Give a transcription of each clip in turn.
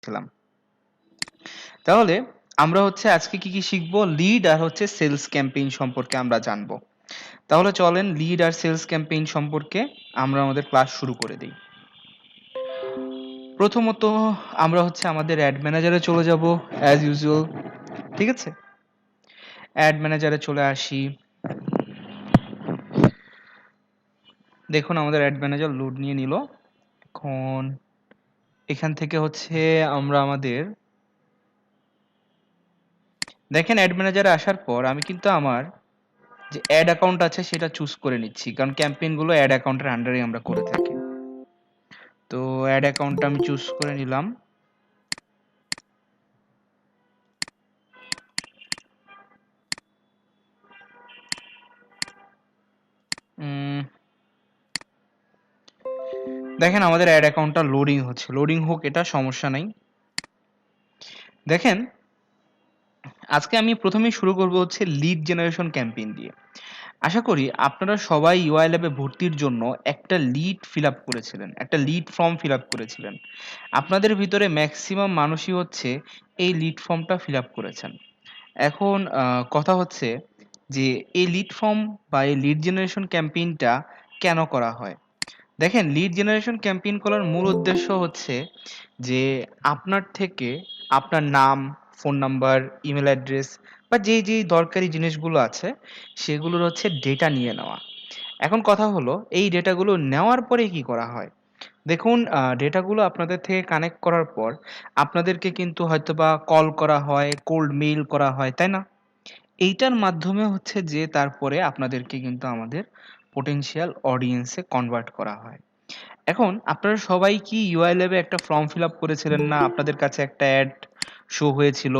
করছিলাম। তাহলে আমরা হচ্ছে আজকে কি শিখবো? লিড আর হচ্ছে সেলস ক্যাম্পেইন সম্পর্কে আমরা জানবো। তাহলে চলেন লিড আর সেলস ক্যাম্পেইন সম্পর্কে আমরা আমাদের ক্লাস শুরু করে দিই। প্রথমত আমরা হচ্ছে আমাদের অ্যাড ম্যানেজারে চলে যাব অ্যাজ ইউজুয়াল। ঠিক আছে? অ্যাড ম্যানেজারে চলে আসি। দেখুন আমাদের অ্যাড ম্যানেজার লোড নিয়ে নিল। এখন এখান থেকে হচ্ছে আমরা আমাদের দেখেন অ্যাড ম্যানেজারে আসার পর আমি কিন্তু আমার যে অ্যাড অ্যাকাউন্ট আছে সেটা চুজ করে নিচ্ছি, কারণ ক্যাম্পেইন গুলো অ্যাড অ্যাকাউন্টের আন্ডারে আমরা করে থাকি। তো অ্যাড অ্যাকাউন্টটা আমি চুজ করে নিলাম। দেখেন আমাদের অ্যাড অ্যাকাউন্টটা লোডিং হচ্ছে, লোডিং হোক, এটা সমস্যা নাই। দেখেন আজকে আমি প্রথমেই শুরু করব হচ্ছে লিড জেনারেশন ক্যাম্পেইন দিয়ে। আশা করি আপনারা সবাই ইউআই ল্যাবে ভর্তির জন্য একটা লিড ফিল আপ করেছিলেন, একটা লিড ফর্ম ফিল আপ করেছিলেন। আপনাদের ভিতরে ম্যাক্সিমাম মানুষই হচ্ছে এই লিড ফর্মটা ফিল আপ করেছেন। এখন কথা হচ্ছে যে এই লিড ফর্ম বা এই লিড জেনারেশন ক্যাম্পেইনটা কেন করা হয়? দেখেন লিড জেনারেশন ক্যাম্পেইন করার মূল উদ্দেশ্য হচ্ছে যে আপনার থেকে আপনার নাম, ফোন নাম্বার, ইমেল অ্যাড্রেস বা যেই দরকারি জিনিসগুলো আছে সেগুলোর হচ্ছে ডেটা নিয়ে নেওয়া। এখন কথা হলো এই ডেটাগুলো নেওয়ার পরে কি করা হয়? দেখুন ডেটাগুলো আপনাদের থেকে কানেক্ট করার পর আপনাদেরকে কিন্তু হয়তোবা কল করা হয়, কোল্ড মেইল করা হয়, তাই না? এইটার মাধ্যমে হচ্ছে যে তারপরে আপনাদেরকে কিন্তু আমাদের পোটেনশিয়াল অডিয়েন্সে কনভার্ট করা হয়। এখন আপনারা সবাই কি ইউআই ল্যাবে একটা ফর্ম ফিল আপ করেছিলেন না? আপনাদের কাছে একটা অ্যাড শো হয়েছিল।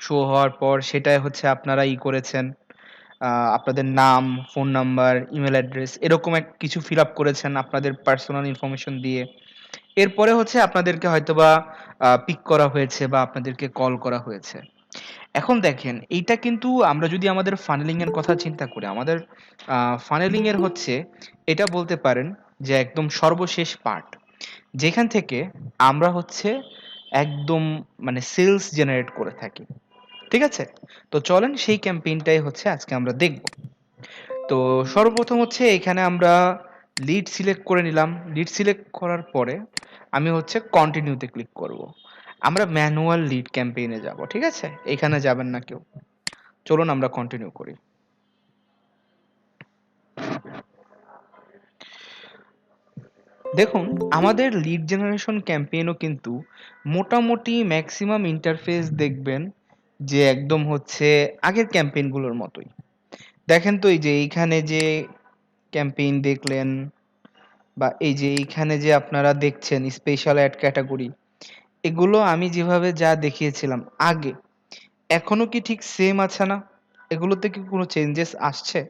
শো হওয়ার পর সেটাই হচ্ছে আপনারা করেছেন। আপনাদের নাম, ফোন নাম্বার, ইমেল অ্যাড্রেস এরকম কিছু ফিল আপ করেছেন আপনাদের পার্সোনাল ইনফরমেশন দিয়ে। এরপরে হচ্ছে আপনাদেরকে হয়তোবা পিক করা হয়েছে বা আপনাদেরকে কল করা হয়েছে। এখন দেখেন এইটা কিন্তু আমরা যদি আমাদের ফানেলিং এর কথা চিন্তা করি, আমাদের ফানেলিং এর হচ্ছে এটা বলতে পারেন যে একদম সর্বশেষ পার্ট, যেখান থেকে আমরা হচ্ছে একদম মানে সেলস জেনারেট করে থাকি। ঠিক আছে? তো চলেন সেই ক্যাম্পেইনটাই হচ্ছে আজকে আমরা দেখব। তো সর্বপ্রথম হচ্ছে এখানে আমরা লিড সিলেক্ট করে নিলাম। লিড সিলেক্ট করার পরে আমি হচ্ছে কন্টিনিউতে ক্লিক করব। আমরা ম্যানুয়াল লিড ক্যাম্পেইনে যাব। ঠিক আছে? এখানে যাবেন না কেউ। চলুন আমরা কন্টিনিউ করি। দেখুন আমাদের লিড জেনারেশন ক্যাম্পেইনও কিন্তু মোটামুটি ম্যাক্সিমাম ইন্টারফেস দেখবেন যে একদম হচ্ছে আগের ক্যাম্পেইনগুলোর মতোই। দেখেন তো এই যে এইখানে যে ক্যাম্পেইন দেখলেন বা এই যে এইখানে যে আপনারা দেখছেন স্পেশাল অ্যাড ক্যাটাগরি, এগুলো আমি যেভাবে যা দেখিয়েছিলাম আগে, এখনো কি ঠিক সেম আছে না? এগুলোতে কি কোনো চেঞ্জেস আসছে?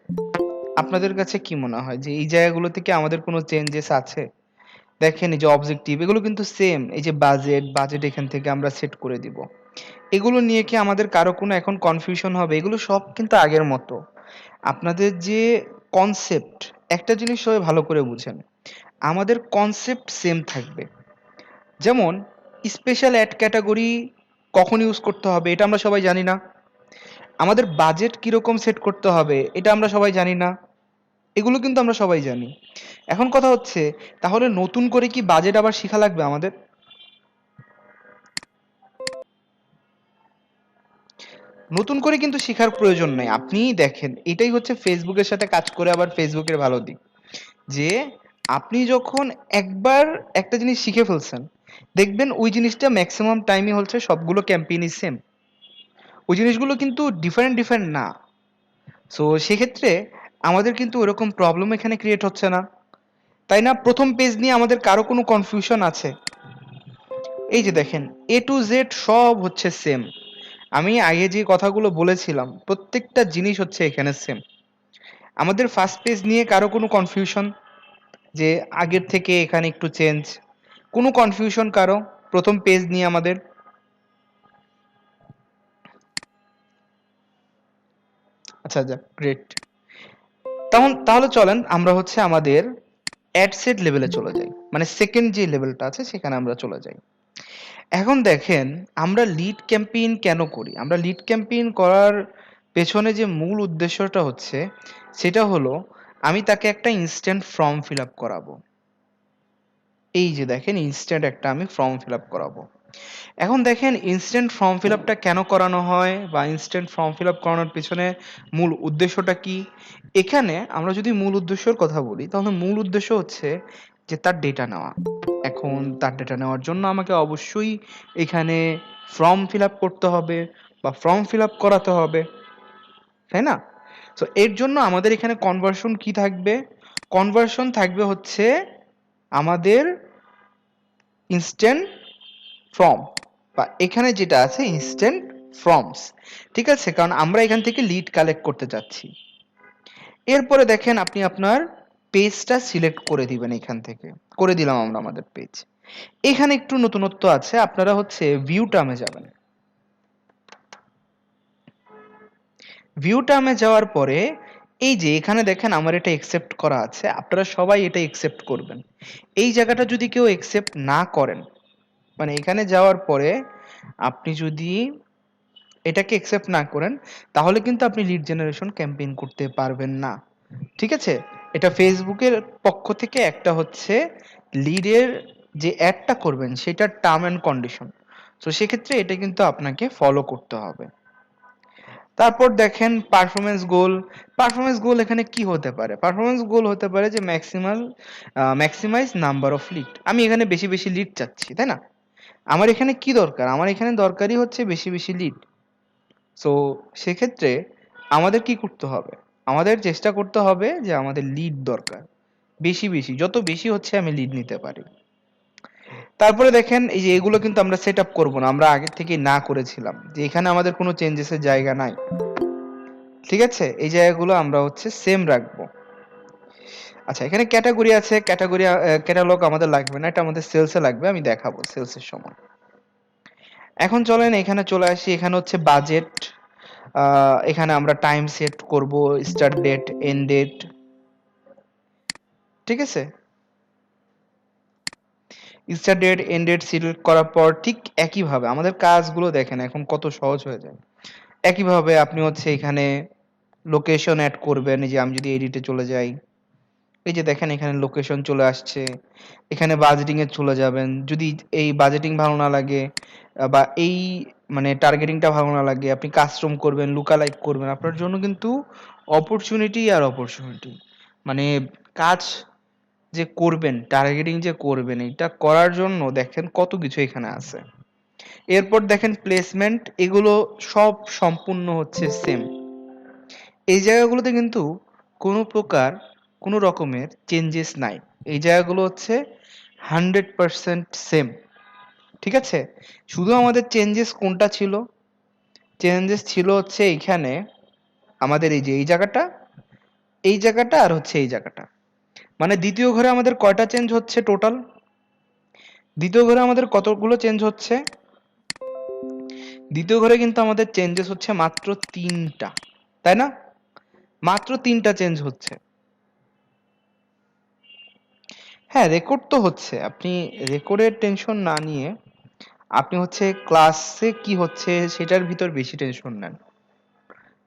আপনাদের কাছে কি মনে হয় যে এই জায়গাগুলোতে কি আমাদের কোনো চেঞ্জেস আছে? দেখেন এই যে অবজেক্টিভ এগুলো কিন্তু সেম। এই যে বাজেট এখান থেকে আমরা সেট করে দিব। এগুলো নিয়ে কি আমাদের কারো কোনো এখন কনফিউশন হবে? এগুলো সব কিন্তু আগের মতো। আপনাদের যে কনসেপ্ট, একটা জিনিস সবাই ভালো করে বুঝেন। আমাদের কনসেপ্ট সেম থাকবে। যেমন স্পেশাল অ্যাড ক্যাটাগরি কখন ইউজ করতে হবে এটা আমরা সবাই জানি না। আমাদের বাজেট কিরকম সেট করতে হবে এটা আমরা সবাই জানি না। এগুলো কিন্তু আমরা সবাই জানি। এখন কথা হচ্ছে তাহলে নতুন করে কি বাজেট আবার শেখা লাগবে আমাদের? নতুন করে কিন্তু শেখার প্রয়োজন নাই। আপনিই দেখেন এটাই হচ্ছে ফেসবুকের সাথে কাজ করে আবার ফেসবুকের ভালো দিক। যে আপনি যখন একবার একটা জিনিস শিখে ফেলছেন, দেখবেন ওই জিনিসটা ম্যাক্সিমাম টাইমই হচ্ছে সবগুলো ক্যাম্পেইনই সেম। ওই জিনিসগুলো কিন্তু ডিফারেন্ট না। সো সেক্ষেত্রে আমাদের কিন্তু ওরকম প্রবলেম এখানে ক্রিয়েট হচ্ছে না। তাই না? প্রথম পেজ নিয়ে আমাদের কারো কোনো কনফিউশন আছে? এই যে দেখেন এ টু জেড সব হচ্ছে সেম। আমি আগে যে কথাগুলো বলেছিলাম প্রত্যেকটা জিনিস হচ্ছে এখানে সেম। আমাদের ফার্স্ট পেজ নিয়ে কারো কোনো কনফিউশন যে আগের থেকে এখানে একটু চেঞ্জ? কোনো কনফিউশন কারো প্রথম পেজ নিয়ে আমাদের? আচ্ছা যাক, গ্রেট। তাহলে চলেন আমরা হচ্ছে আমাদের অ্যাড সেট লেভেলে চলে যাই, মানে সেকেন্ড যে লেভেলটা আছে সেখানে আমরা চলে যাই। এখন দেখেন আমরা লিড ক্যাম্পেইন কেন করি? আমরা লিড ক্যাম্পেইন করার পেছনে যে মূল উদ্দেশ্যটা হচ্ছে সেটা হলো আমি তাকে একটা ইনস্ট্যান্ট ফর্ম ফিল আপ করাবো। এই যে দেখেন ইনস্ট্যান্ট একটা আমি ফর্ম ফিল আপ করাবো। এখন দেখেন ইনস্ট্যান্ট ফর্ম ফিল আপটা কেন করানো হয় বা ইনস্ট্যান্ট ফর্ম ফিল আপ করানোর পেছনে মূল উদ্দেশ্যটা কি? এখানে আমরা যদি মূল উদ্দেশ্যর কথা বলি তাহলে মূল উদ্দেশ্য হচ্ছে যে তার ডেটা নেওয়া। এখন তার ডেটা নেওয়ার জন্য আমাকে অবশ্যই এখানে ফর্ম ফিল আপ করতে হবে বা ফর্ম ফিল আপ করাতে হবে, তাই না? তো এর জন্য আমাদের এখানে কনভার্সন কি থাকবে? কনভার্সন থাকবে হচ্ছে আমাদের ইনস্ট্যান্ট ফর্ম বা এখানে যেটা আছে ইনস্ট্যান্ট ফর্মস, ঠিক আছে? কারণ আমরা এখান থেকে লিড কালেক্ট করতে চাচ্ছি। এরপরে দেখেন আপনি আপনার পেজটা সিলেক্ট করে দিবেন এখান থেকে। করে দিলাম আমরা আমাদের পেজ। এখানে একটু নতুনত্ব আছে, আপনারা হচ্ছে ভিউ টার্মে যাবেন। ভিউ টার্মে যাওয়ার পরে এই যে এখানে দেখেন আমার এটা একসেপ্ট করা আছে, আপনারা সবাই এটা একসেপ্ট করবেন। এই জায়গাটা যদি কেউ একসেপ্ট না করেন, মানে এখানে যাওয়ার পরে আপনি যদি এটাকে একসেপ্ট না করেন তাহলে কিন্তু আপনি লিড জেনারেশন ক্যাম্পেইন করতে পারবেন না, ঠিক আছে? এটা ফেসবুকের পক্ষ থেকে একটা হচ্ছে লিডের যে অ্যাডটা করবেন সেটার টার্ম অ্যান্ড কন্ডিশন। তো সেক্ষেত্রে এটা কিন্তু আপনাকে ফলো করতে হবে। তারপর দেখেন পারফরমেন্স গোল। পারফরমেন্স গোল এখানে কি হতে পারে? পারফরমেন্স গোল হতে পারে যে ম্যাক্সিমাইজ নাম্বার অফ লিড। আমি এখানে বেশি বেশি লিড চাচ্ছি, তাই না? আমার এখানে কি দরকার? আমার এখানে দরকারই হচ্ছে বেশি বেশি লিড। সো সেক্ষেত্রে আমাদের কি করতে হবে? আমাদের চেষ্টা করতে হবে যে আমাদের লিড দরকার বেশি বেশি, যত বেশি হচ্ছে আমি লিড নিতে পারি। তারপরে দেখেন এই যে এগুলো কিন্তু আমরা সেট আপ করবো না, আমরা আগে থেকে না করেছিলাম যে এখানে আমাদের কোনো চেঞ্জেসের জায়গা নাই, ঠিক আছে? এই জায়গাগুলো আমরা হচ্ছে সেম রাখবো। আচ্ছা, এখানে ক্যাটাগরি আছে, ক্যাটাগরি ক্যাটালগ আমাদের লাগবে না, এটা আমাদের সেলসে লাগবে, আমি দেখাবো সেলসের সময়। এখন চলেন এখানে চলে আসি, এখানে হচ্ছে বাজেট। এখানে আমরা টাইম সেট করব, স্টার্ট ডেট, এন্ড ডেট, ঠিক আছে? Start date, end date select করার পর ঠিক একইভাবে আমাদের কাজগুলো দেখেন এখন কত সহজ হয়ে যায়। একইভাবে আপনি হচ্ছে এখানে লোকেশন অ্যাড করবেন। এই যে আমি যদি এডিটে চলে যাই, এই যে দেখেন এখানে লোকেশন চলে আসছে। এখানে বাজেটিং এ চলে যাবেন। যদি এই বাজেটিং ভালো না লাগে বা এই মানে টার্গেটিংটা ভালো না লাগে, আপনি কাস্টম করবেন, লুকালাইক করবেন। আপনার জন্য কিন্তু অপরচুনিটি আর অপরচুনিটি। মানে কাজ যে করবেন, টার্গেটিং যে করবেন, এটা করার জন্য দেখেন কত কিছু এখানে আছে। এরপর দেখেন প্লেসমেন্ট, এগুলো সব সম্পূর্ণ হচ্ছে সেম। এই জায়গাগুলোতে কিন্তু কোনো প্রকার কোনো রকমের চেঞ্জেস নাই। এই জায়গাগুলো হচ্ছে 100% সেম, ঠিক আছে? শুধু আমাদের চেঞ্জেস কোনটা ছিল? চেঞ্জেস ছিল হচ্ছে এইখানে আমাদের এই যে এই জায়গাটা আর হচ্ছে এই জায়গাটা। মানে দ্বিতীয় ঘরে আমাদের কয়টা চেঞ্জ হচ্ছে টোটাল? দ্বিতীয় ঘরে আমাদের কতগুলো চেঞ্জ হচ্ছে? দ্বিতীয় ঘরে কিন্তু আমাদের চেঞ্জেস হচ্ছে মাত্র 3টা, তাই না? মাত্র 3টা চেঞ্জ হচ্ছে। হ্যাঁ, রেকর্ড তো হচ্ছে। আপনি রেকর্ডের টেনশন না নিয়ে আপনি হচ্ছে ক্লাসে কি হচ্ছে সেটার ভিতর বেশি টেনশন নেন।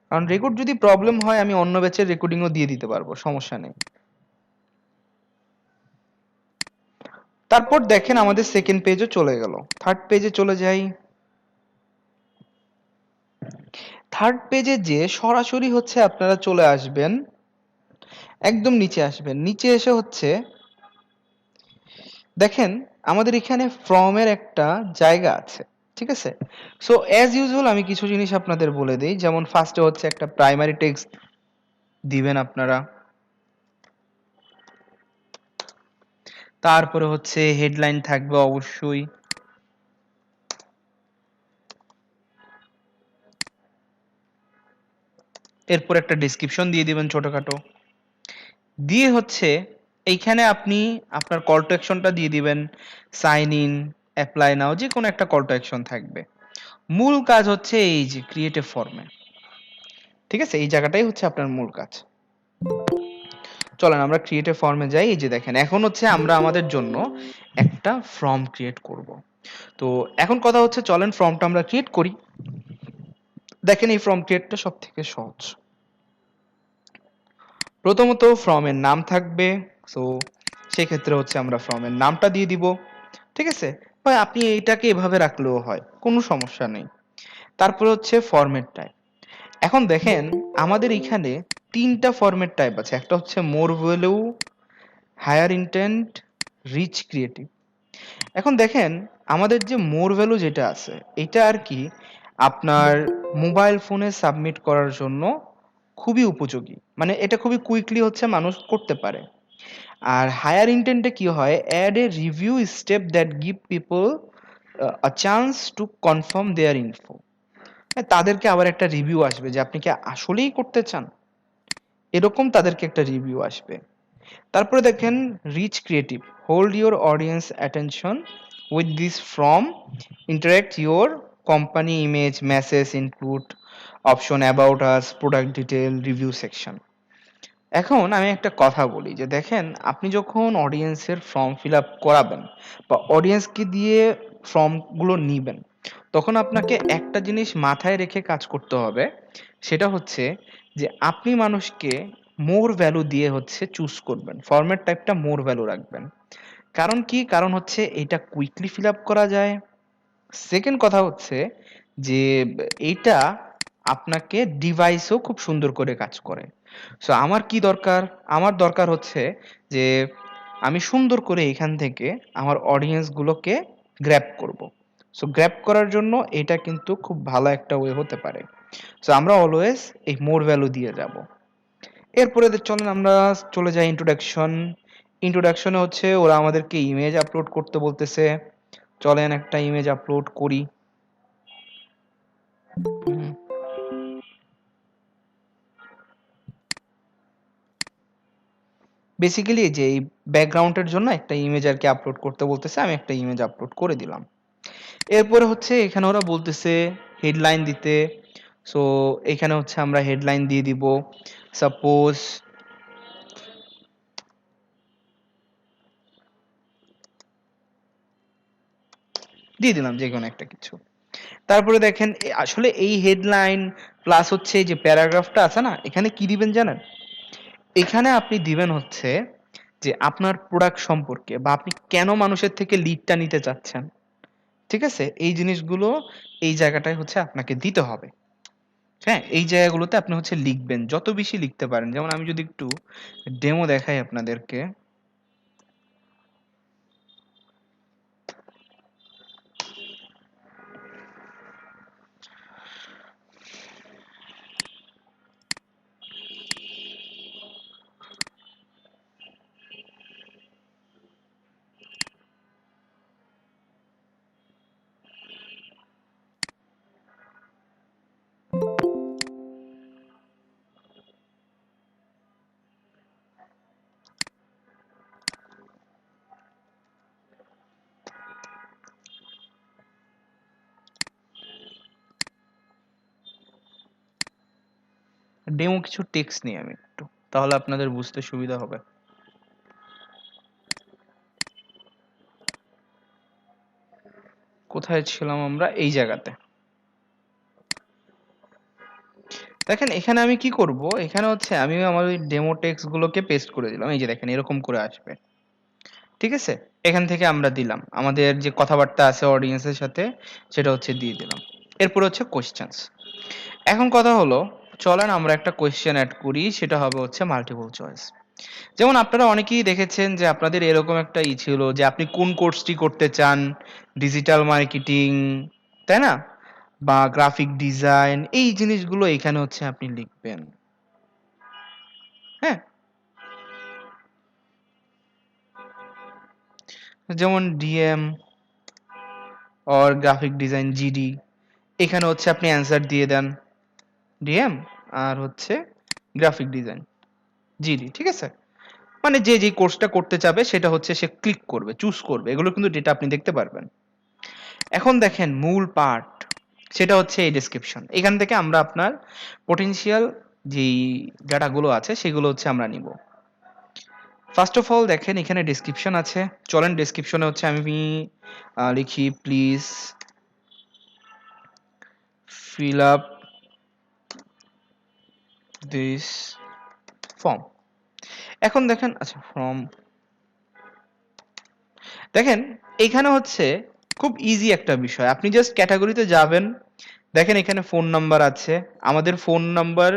কারণ রেকর্ড যদি প্রবলেম হয় আমি অন্য ব্যাচের রেকর্ডিংও দিয়ে দিতে পারবো, সমস্যা নেই। তারপর দেখেন আমাদের সেকেন্ড পেজও চলে গেল। থার্ড পেজে চলে যাই। থার্ড পেজে যে সরাসরি হচ্ছে আপনারা চলে আসবেন, একদম নিচে আসবেন। নিচে এসে হচ্ছে দেখেন আমাদের এখানে ফর্মের একটা জায়গা আছে, ঠিক আছে? সো অ্যাজ ইউজুয়াল আমি কিছু জিনিস আপনাদের বলে দিই, যেমন ফার্স্টে হচ্ছে একটা প্রাইমারি টেক্সট দিবেন আপনারা। তারপরে হচ্ছে হেডলাইন থাকবে অবশ্যই। এরপর একটা ডেসক্রিপশন দিয়ে দিবেন ছোটখাটো। দিয়ে হচ্ছে এইখানে আপনি আপনার কল টু অ্যাকশনটা দিয়ে দিবেন। সাইন ইন, অ্যাপ্লাই নাও, যে কোনো একটা কল টু অ্যাকশন থাকবে। মূল কাজ হচ্ছে এই যে ক্রিয়েট এ ফর্মে, ঠিক আছে? এই জায়গাটাই হচ্ছে আপনার মূল কাজ। চলেন আমরা ক্রিয়েট এ ফর্মে যাই। এই যে দেখেন এখন হচ্ছে আমরা আমাদের জন্য একটা ফর্ম ক্রিয়েট করব। তো এখন কথা হচ্ছে চলেন ফর্মটা আমরা ক্রিয়েট করি। দেখেন এই ফর্ম ক্রিয়েটটা সব থেকে সহজ। প্রথমত ফর্মের নাম থাকবে, সো সেক্ষেত্রে হচ্ছে আমরা ফর্মের নামটা দিয়ে দিব, ঠিক আছে? বা আপনি এইটাকে এভাবে রাখলেও হয়, কোনো সমস্যা নেই। তারপর হচ্ছে ফরম্যাট টাইপ। এখন দেখেন আমাদের এখানে তিনটা ফরম্যাট টাইপ আছে, একটা হচ্ছে more value, higher intent, reach creative. এখন দেখেন আমাদের যে মোর ভ্যালু যেটা আছে এটা আর কি আপনার মোবাইল ফোনে সাবমিট করার জন্য খুবই উপযোগী, মানে এটা খুবই কুইকলি হচ্ছে মানুষ করতে পারে। আর হায়ার ইন্টেন্টে কি হয়, add a review step that give people a chance to confirm their info. তাদেরকে আবার একটা রিভিউ আসবে যে আপনি কি আসলেই করতে চান, এরকম তাদেরকে একটা রিভিউ আসবে। তারপরে দেখেন reach creative, hold your audience attention with this from, interact your company image, message, include option about us, product detail, review section. এখন আমি একটা কথা বলি যে দেখেন আপনি যখন অডিয়েন্সের ফর্ম ফিল আপ করাবেন বা অডিয়েন্সকে দিয়ে ফর্মগুলো নিবেন, তখন আপনাকে একটা জিনিস মাথায় রেখে কাজ করতে হবে। সেটা হচ্ছে যে আপনি মানুষকে মোর ভ্যালু দিয়ে হচ্ছে চুজ করবেন, ফরম্যাট টাইপটা মোর ভ্যালু রাখবেন। কারণ কি, কারণ হচ্ছে এটা কুইকলি ফিল আপ করা যায়। সেকেন্ড কথা হচ্ছে যে এইটা আপনাকে ডিভাইসও খুব সুন্দর করে কাজ করে। সো আমার কি দরকার, আমার দরকার হচ্ছে যে আমি সুন্দর করে এখান থেকে আমার অডিয়েন্স গুলোকে গ্র্যাব করব। সো গ্র্যাব করার জন্য এটা কিন্তু খুব ভালো একটা ওয়ে হতে পারে। সো আমরা অলওয়েজ এই মোর ভ্যালু দিয়ে যাব। এরপরে চলেন আমরা চলে যাই ইন্ট্রোডাকশন। ইন্ট্রোডাকশনে হচ্ছে ওরা আমাদেরকে ইমেজ আপলোড করতে বলতেছে, চলেন একটা ইমেজ আপলোড করি। বেসিক্যালি যে এই ব্যাকগ্রাউন্ডের জন্য একটা ইমেজ আর কি আপলোড করতে বলতেছে, আমি একটা ইমেজ আপলোড করে দিলাম। এরপরে হচ্ছে এখানে ওরা বলতেছে হেডলাইন দিতে। সো এখানে হচ্ছে আমরা হেডলাইন দিয়ে দিব, সাপোজ দিয়ে দিলাম যে কোনো একটা কিছু। তারপরে দেখেন আসলে এই হেডলাইন প্লাস হচ্ছে এই যে প্যারাগ্রাফটা আছে না, এখানে কি দিবেন জানেন? এখানে আপনি দিবেন হচ্ছে যে আপনার প্রোডাক্ট সম্পর্কে বা আপনি কেন মানুষের থেকে লিডটা নিতে চাচ্ছেন, ঠিক আছে? এই জিনিসগুলো এই জায়গাটায় হচ্ছে আপনাকে দিতে হবে। হ্যাঁ, এই জায়গাগুলোতে আপনি হচ্ছে লিখবেন, যত বেশি লিখতে পারেন। যেমন আমি যদি একটু ডেমো দেখাই আপনাদেরকে। ডেমো কিছু টেক্সট নিই আমি একটু, তাহলে আপনাদের বুঝতে সুবিধা হবে। কোথায় ছিলাম আমরা? এই জায়গাতে। দেখেন এখানে আমি কি করব, এখানে হচ্ছে আমি আমার ওই ডেমো টেক্সট গুলোকে পেস্ট করে দিলাম। এই যে দেখেন এরকম করে আসবে, ঠিক আছে? এখান থেকে আমরা দিলাম আমাদের যে কথাবার্তা আছে অডিয়েন্সের সাথে, সেটা হচ্ছে দিয়ে দিলাম। এরপর হচ্ছে কোয়েশ্চেন্স। এখন কথা হলো, চলেন আমরা একটা কোয়েশ্চেন অ্যাড করি, সেটা হবে হচ্ছে মাল্টিপল চয়েস। যেমন আপনারা অনেকেই দেখেছেন যে আপনাদের এরকম একটা ছিল যে আপনি কোন কোর্সটি করতে চান, ডিজিটাল মার্কেটিং, তাই না? বা গ্রাফিক ডিজাইন, এই জিনিসগুলো এখানে হচ্ছে আপনি লিখবেন। হ্যাঁ, যেমন DM or graphic design GD, এখানে হচ্ছে আপনি অ্যান্সার দিয়ে দেন ডিএম আর হচ্ছে গ্রাফিক ডিজাইন জিডি, ঠিক আছে? মানে যে যে কোর্সটা করতে চাবে সেটা হচ্ছে সে ক্লিক করবে, চুজ করবে, এগুলো কিন্তু ডেটা আপনি দেখতে পারবেন। এখন দেখেন মূল পার্ট, সেটা হচ্ছে এই ডেসক্রিপশন। এখান থেকে আমরা আপনার পটেনশিয়াল যেই ডাটাগুলো আছে সেগুলো হচ্ছে আমরা নিব। ফার্স্ট অফ অল দেখেন এখানে ডেসক্রিপশন আছে, চলেন ডেসক্রিপশনে হচ্ছে আমি লিখি please fill up this form। এখন দেখেন আচ্ছা ফর্ম, দেখেন এখানে হচ্ছে খুব ইজি একটা বিষয়, আপনি জাস্ট ক্যাটাগরিতে যাবেন, দেখেন এখানে ফোন নাম্বার আছে, আমাদের phone number,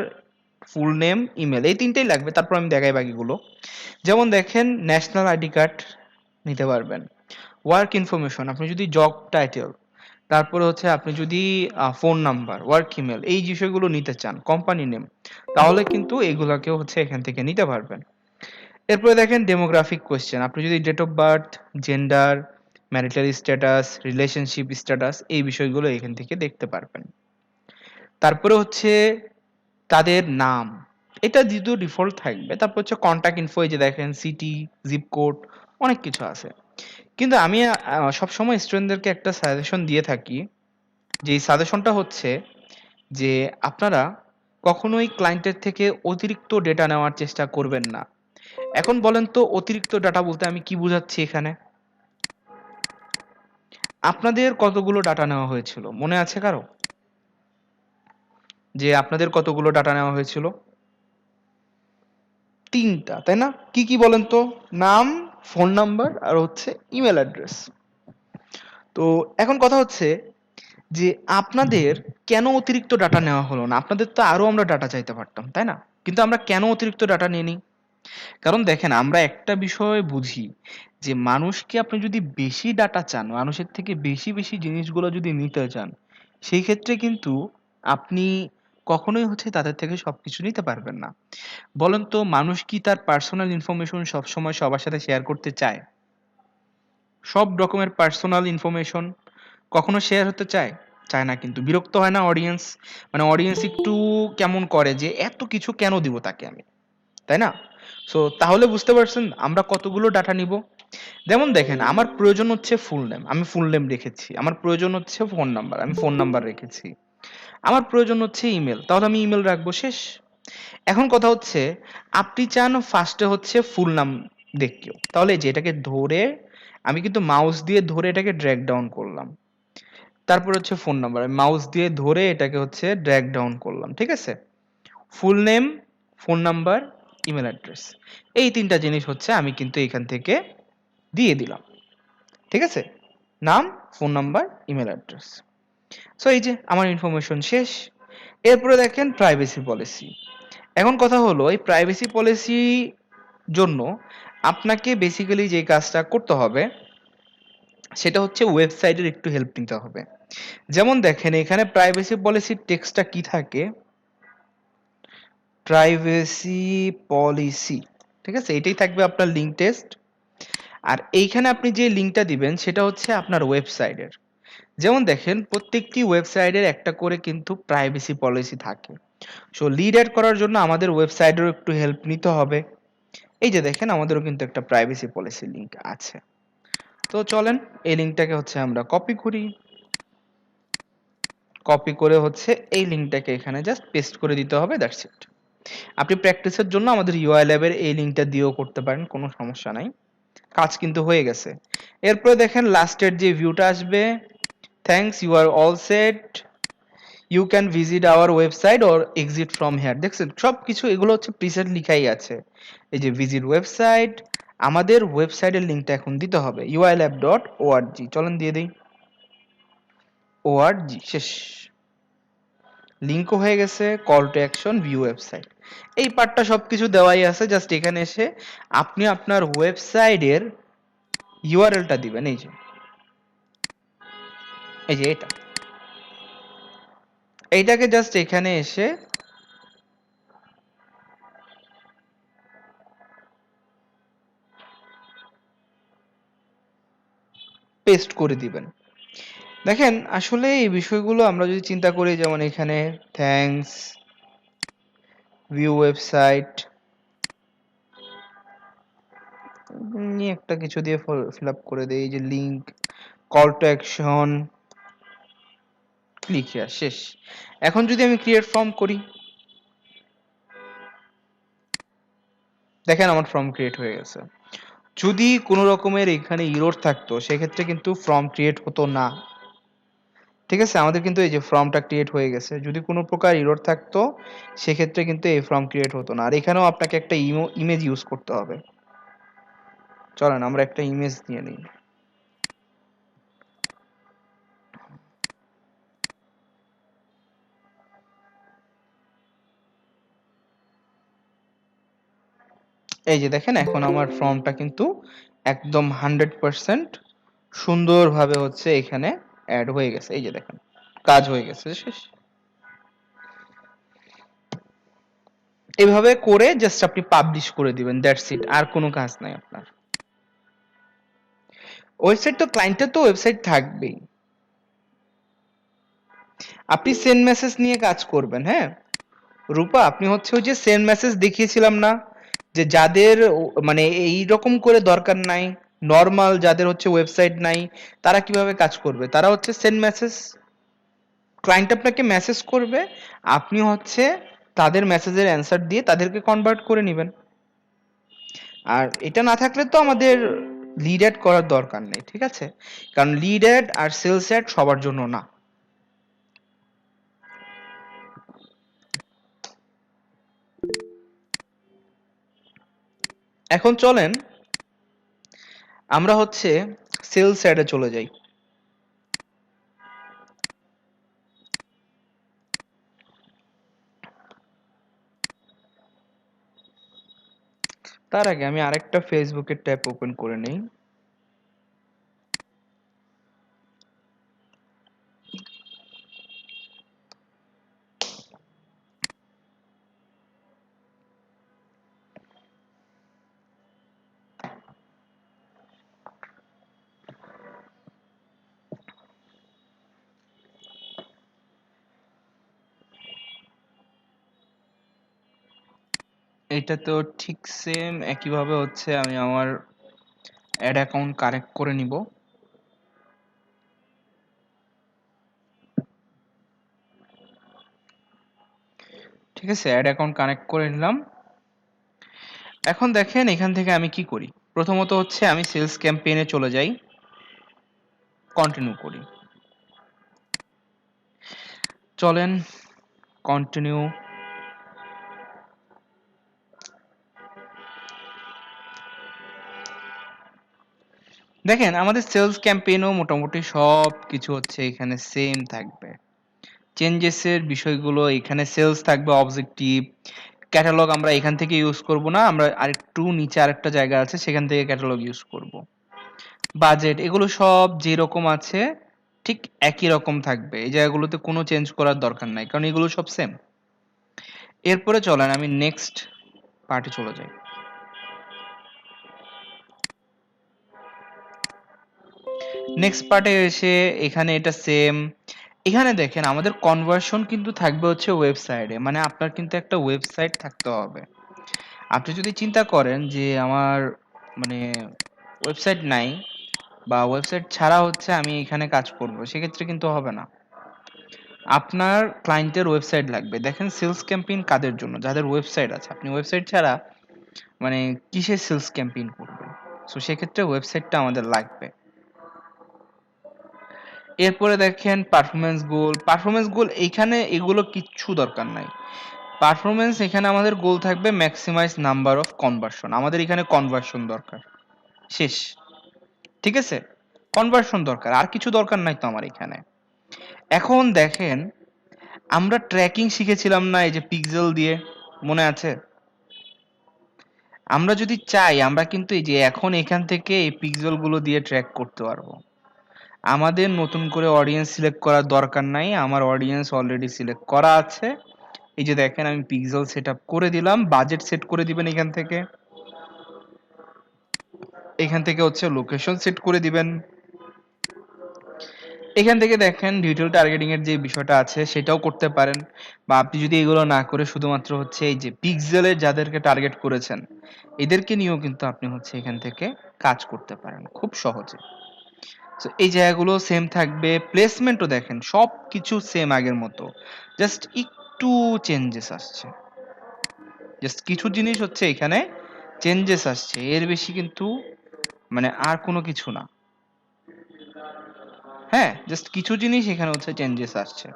full name, email, এই তিনটেই লাগবে, তারপর আমি দেখাই বাকিগুলো। যেমন দেখেন ন্যাশনাল আইডি কার্ড নিতে পারবেন, ওয়ার্ক ইনফরমেশন, আপনি যদি জব টাইটেল, তারপরে হচ্ছে আপনি যদি ফোন নাম্বার, ওয়ার্ক ইমেল, এই বিষয়গুলো নিতে চান, কোম্পানি নেম, তাহলে কিন্তু এগুলাকেও হচ্ছে এখান থেকে নিতে পারবেন। এরপরে দেখেন ডেমোগ্রাফিক কোয়েশ্চেন, আপনি যদি date of birth, gender, marital status, relationship status, এই বিষয়গুলো এখান থেকে দেখতে পারবেন। তারপরে হচ্ছে তাদের নাম, এটা যেহেতু ডিফল্ট থাকবে, তারপর হচ্ছে কন্ট্যাক্ট ইনফো, এই যে দেখেন সিটি, জিপ কোড, অনেক কিছু আছে। কিন্তু আমি সবসময় স্টুডেন্টদেরকে একটা সাজেশন দিয়ে থাকি, যে এই সাজেশনটা হচ্ছে যে আপনারা কখনোই ক্লায়েন্টের থেকে অতিরিক্ত ডেটা নেওয়ার চেষ্টা করবেন না। এখন বলেন তো অতিরিক্ত ডাটা বলতে আমি কি বোঝাচ্ছি এখানে? আপনাদের কতগুলো ডাটা নেওয়া হয়েছিল মনে আছে কারো? যে আপনাদের কতগুলো ডাটা নেওয়া হয়েছিল? 3টা, তাই না? কি কি বলেন তো? নাম, ফোন নাম্বার আর হচ্ছে ইমেল অ্যাড্রেস। তো এখন কথা হচ্ছে যে আপনাদের কেন অতিরিক্ত ডাটা নেওয়া হলো না? আপনাদের তো আরো আমরা ডাটা চাইতে পারতাম, তাই না? কিন্তু আমরা কেন অতিরিক্ত ডাটা নিয়ে নিই? কারণ দেখেন আমরা একটা বিষয় বুঝি যে মানুষকে আপনি যদি বেশি ডাটা চান, মানুষের থেকে বেশি বেশি জিনিসগুলো যদি নিতে চান, সেই ক্ষেত্রে কিন্তু আপনি কখনোই হচ্ছে তাদের থেকে সবকিছু নিতে পারবেন না। বলেন তো মানুষ কি তার পার্সোনাল ইনফরমেশন সবসময় সবার সাথে শেয়ার করতে চায়? সব রকমের পার্সোনাল ইনফরমেশন কখনো শেয়ার হতে চায়? চায় না, কিন্তু বিরক্ত হয় না অডিয়েন্স? মানে অডিয়েন্স একটু কেমন করে যে এত কিছু কেন দিব তাকে আমি, তাই না? সো তাহলে বুঝতে পারছেন আমরা কতগুলো ডাটা নিব। যেমন দেখেন আমার প্রয়োজন হচ্ছে ফুল নেম, আমি ফুল নেম রেখেছি, আমার প্রয়োজন হচ্ছে ফোন নাম্বার, আমি ফোন নাম্বার রেখেছি, আমার প্রয়োজন হচ্ছে ইমেল, তাহলে আমি ইমেল রাখবো, শেষ। এখন কথা হচ্ছে আপনি চান ফার্স্টে হচ্ছে ফুল নাম দেখকেও, তাহলে এই যে এটাকে ধরে আমি কিন্তু মাউস দিয়ে ধরে এটাকে ড্র্যাগ ডাউন করলাম, তারপর হচ্ছে ফোন নাম্বার, আমি মাউস দিয়ে ধরে এটাকে হচ্ছে ড্র্যাগ ডাউন করলাম, ঠিক আছে? Full name, phone number, email address, এই তিনটা জিনিস হচ্ছে আমি কিন্তু এখান থেকে দিয়ে দিলাম, ঠিক আছে? নাম, phone number, email address. So এই যে আমার ইনফরমেশন শেষ। এরপরে দেখেন প্রাইভেসি পলিসি। এখন কথা হলো এই প্রাইভেসি পলিসি জন্য আপনাকে বেসিক্যালি যে কাজটা করতে হবে সেটা হচ্ছে ওয়েবসাইটের একটু হেল্প নিতে হবে। যেমন দেখেন এখানে প্রাইভেসি পলিসির টেক্সটটা কি থাকে, প্রাইভেসি পলিসি, ঠিক আছে? এটাই থাকবে আপনার লিঙ্ক টেক্সট। আর এইখানে আপনি যে লিঙ্কটা দিবেন সেটা হচ্ছে আপনার ওয়েবসাইটের। যেমন দেখেন প্রত্যেকটি ওয়েবসাইটের একটা করে কিন্তু প্রাইভেসি পলিসি থাকে। সো লিড অ্যাড করার জন্য আমাদের ওয়েবসাইটেরও একটু হেল্প নিতে হবে। এই যে দেখেন আমাদেরও কিন্তু একটা প্রাইভেসি পলিসি লিঙ্ক আছে। তো চলেন এই লিঙ্কটাকে হচ্ছে আমরা কপি করি, কপি করে হচ্ছে এই লিঙ্কটাকে এখানে জাস্ট পেস্ট করে দিতে হবে, দ্যাটস ইট। আপনি প্র্যাকটিসের জন্য আমাদের ইউআই ল্যাবের এই লিঙ্কটা দিয়েও করতে পারেন, কোনো সমস্যা নাই। কাজ কিন্তু হয়ে গেছে। এরপরে দেখেন লাস্টের যে ভিউটা আসবে, thanks you are all set, you can visit our website or exit from here. দেখছেন সবকিছু এগুলো হচ্ছে প্রিসেট লিখাই আছে। এই যে ভিজিট ওয়েবসাইট, আমাদের ওয়েবসাইটের লিঙ্কটা এখন দিতে হবে uilab.org। চলেন দিয়ে দিই org, শেষ। লিঙ্কও হয়ে গেছে, call to action, view website, এই পার্টটা সবকিছু দেওয়াই আছে। জাস্ট এখানে এসে আপনি আপনার ওয়েবসাইটের ইউআরএলটা দিবেন, এই যে এটা, এইটাকে জাস্ট এখানে এসে পেস্ট করে দিবেন। দেখেন আসলে এই বিষয়গুলো আমরা যদি চিন্তা করি, যেমন এখানে থ্যাঙ্কস, ভিউ ওয়েবসাইট, একটা কিছু দিয়ে ফিল আপ করে দেই, এই যে link, call to action, click here, শেষ। এখন যদি আমি ক্রিয়েট ফর্ম করি, দেখেন আমার ফর্ম ক্রিয়েট হয়ে গেছে। যদি কোনো রকমের এখানে ইরর থাকতো সেক্ষেত্রে কিন্তু ফর্ম ক্রিয়েট হতো না। ঠিক আছে, আমাদের কিন্তু এই যে ফর্মটা ক্রিয়েট হয়ে গেছে। যদি কোনো প্রকার ইরর থাকতো সেক্ষেত্রে কিন্তু এই ফর্ম ক্রিয়েট হতো না। আর এখানেও আপনাকে একটা ইমেজ ইউজ করতে হবে। চলেন আমরা একটা ইমেজ নিয়ে নিই। এই যে দেখেন এখন আমার ফর্মটা কিন্তু একদম 100% সুন্দরভাবে হচ্ছে এখানে অ্যাড হয়ে গেছে। এই যে দেখেন কাজ হয়ে গেছে শেষ। এভাবে করে জাস্ট আপনি পাবলিশ করে দিবেন, দ্যাটস ইট, আর কোনো কাজ নাই আপনার। ওয়েবসাইট তো ক্লায়েন্টের তো ওয়েবসাইট থাকবেই, আপনি সেন্ড মেসেজ নিয়ে কাজ করবেন। হ্যাঁ রূপা, আপনি হচ্ছে ওই যে সেন্ড মেসেজ দেখিয়েছিলাম না, যে যাদের মানে এই রকম করে দরকার নাই, নরমাল যাদের হচ্ছে ওয়েবসাইট নাই তারা কিভাবে কাজ করবে, তারা হচ্ছে সেন্ড মেসেজ, ক্লায়েন্ট আপনাকে মেসেজ করবে, আপনি হচ্ছে তাদের মেসেজের অ্যান্সার দিয়ে তাদেরকে কনভার্ট করে নেবেন। আর এটা না থাকলে তো আমাদের লিড অ্যাড করার দরকার নেই, ঠিক আছে, কারণ লিড অ্যাড আর সেলস অ্যাড সবার জন্য না। এখন চলেন আমরা হচ্ছে সেলস অ্যাডে চলে যাই। তার আগে আমি আরেকটা ফেসবুকের ট্যাব ওপেন করে নেই। এটা তো ঠিক সেম একইভাবে হচ্ছে আমি আমার অ্যাড অ্যাকাউন্ট কানেক্ট করে নিব। ঠিক আছে, অ্যাড অ্যাকাউন্ট কানেক্ট করে নিলাম। এখন দেখেন এখান থেকে আমি কি করি, প্রথমত হচ্ছে আমি সেলস ক্যাম্পেইনে চলে যাই, কন্টিনিউ করি। চলেন কন্টিনিউ। দেখেন আমাদের সেলস ক্যাম্পেইনও মোটামুটি সব কিছু হচ্ছে এখানে সেম থাকবে। চেঞ্জেসের বিষয়গুলো এখানে সেলস থাকবে, অবজেক্টিভ, ক্যাটালগ আমরা এখান থেকে ইউজ করব না, আমরা আরেকটু নিচে আরেকটা জায়গা আছে সেখান থেকে ক্যাটালগ ইউজ করব। বাজেট এগুলো সব যেরকম আছে ঠিক একই রকম থাকবে, এই জায়গাগুলোতে কোনো চেঞ্জ করার দরকার নাই কারণ এগুলো সব সেম। এরপরে চলেন আমি নেক্সট পার্টে চলে যাই। নেক্সট পার্টে এসে এখানে এটা সেম। এখানে দেখেন আমাদের কনভার্সন কিন্তু থাকবে হচ্ছে ওয়েবসাইটে, মানে আপনার কিন্তু একটা ওয়েবসাইট থাকতে হবে। আপনি যদি চিন্তা করেন যে আমার মানে ওয়েবসাইট নাই বা ওয়েবসাইট ছাড়া হচ্ছে আমি এখানে কাজ করব, সেক্ষেত্রে কিন্তু হবে না। আপনার ক্লায়েন্টের ওয়েবসাইট লাগবে। দেখেন সেলস ক্যাম্পেইন কাদের জন্য, যাদের ওয়েবসাইট আছে। আপনি ওয়েবসাইট ছাড়া মানে কিসের সেলস ক্যাম্পেইন করবেন? সো সেক্ষেত্রে ওয়েবসাইটটা আমাদের লাগবে। এরপরে দেখেন পারফরম্যান্স গোল। পারফরম্যান্স গোল এইখানে এগুলো কিচ্ছু দরকার নাই। পারফরম্যান্স এখানে আমাদের গোল থাকবে ম্যাক্সিমাইজ নাম্বার অফ কনভার্সন। আমাদের এখানে কনভার্সন দরকার, শেষ। ঠিক আছে, কনভার্সন দরকার, আর কিছু দরকার নাই তো আমার এখানে। এখন দেখেন আমরা ট্র্যাকিং শিখেছিলাম না এই যে পিক্সেল দিয়ে, মনে আছে? আমরা যদি চাই আমরা কিন্তু এই যে এখন এখান থেকে এই পিক্সেল গুলো দিয়ে ট্র্যাক করতে পারবো। আমাদের নতুন করে অডিয়েন্স সিলেক্ট করার দরকার নাই, আমার অডিয়েন্স অলরেডি সিলেক্ট করা আছে। এই যে দেখেন আমি পিক্সেল সেট আপ করে দিলাম, বাজেট সেট করে দিবেন এখান থেকে, এখান থেকে হচ্ছে লোকেশন সেট করে দিবেন। এখান থেকে দেখেন ডিজিটাল টার্গেটিং এর যে বিষয়টা আছে সেটাও করতে পারেন, বা আপনি যদি এগুলো না করে শুধুমাত্র হচ্ছে এই যে পিক্সেলে যাদেরকে টার্গেট করেছেন এদেরকে নিয়েও কিন্তু আপনি হচ্ছে এখান থেকে কাজ করতে পারেন খুব সহজে। তো এই জায়গাগুলো সেম থাকবে, প্লেসমেন্টও দেখেন সবকিছু সেম আগের মতো, জাস্ট একটু চেঞ্জেস আসছে, জাস্ট কিছু জিনিস হচ্ছে এখানে চেঞ্জেস আসছে, এর বেশি কিন্তু মানে আর কোনো কিছু না। হ্যাঁ, জাস্ট কিছু জিনিস এখানে হচ্ছে চেঞ্জেস আসছে।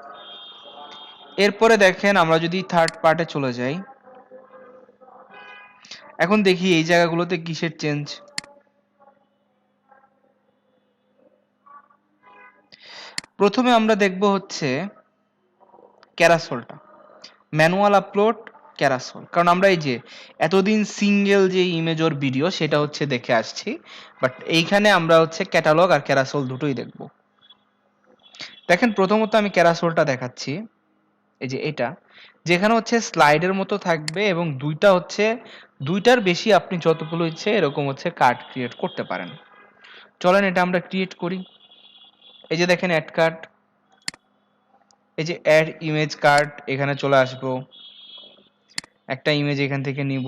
এরপরে দেখেন আমরা যদি থার্ড পার্টে চলে যাই, এখন দেখি এই জায়গাগুলোতে কিসের চেঞ্জ। প্রথমে আমরা দেখব হচ্ছে ক্যারাসোলটা, ম্যানুয়াল আপলোড ক্যারাসোল। কারণ আমরা এই যে এতদিন সিঙ্গেল যে ইমেজ ওর ভিডিও সেটা হচ্ছে দেখে আসছি, বাট এইখানে আমরা হচ্ছে ক্যাটালগ আর ক্যারাসোল দুটোই দেখব। দেখেন প্রথমত আমি ক্যারাসোলটা দেখাচ্ছি, এই যে এটা, যেখানে হচ্ছে স্লাইডের মতো থাকবে এবং দুইটা হচ্ছে দুইটার বেশি আপনি যতগুলো ইচ্ছে এরকম হচ্ছে কার্ড ক্রিয়েট করতে পারেন। চলেন এটা আমরা ক্রিয়েট করি। এই যে দেখেন অ্যাড কার্ড, এই যে অ্যাড ইমেজ কার্ড, এখানে চলে আসবো, একটা ইমেজ এখান থেকে নিব,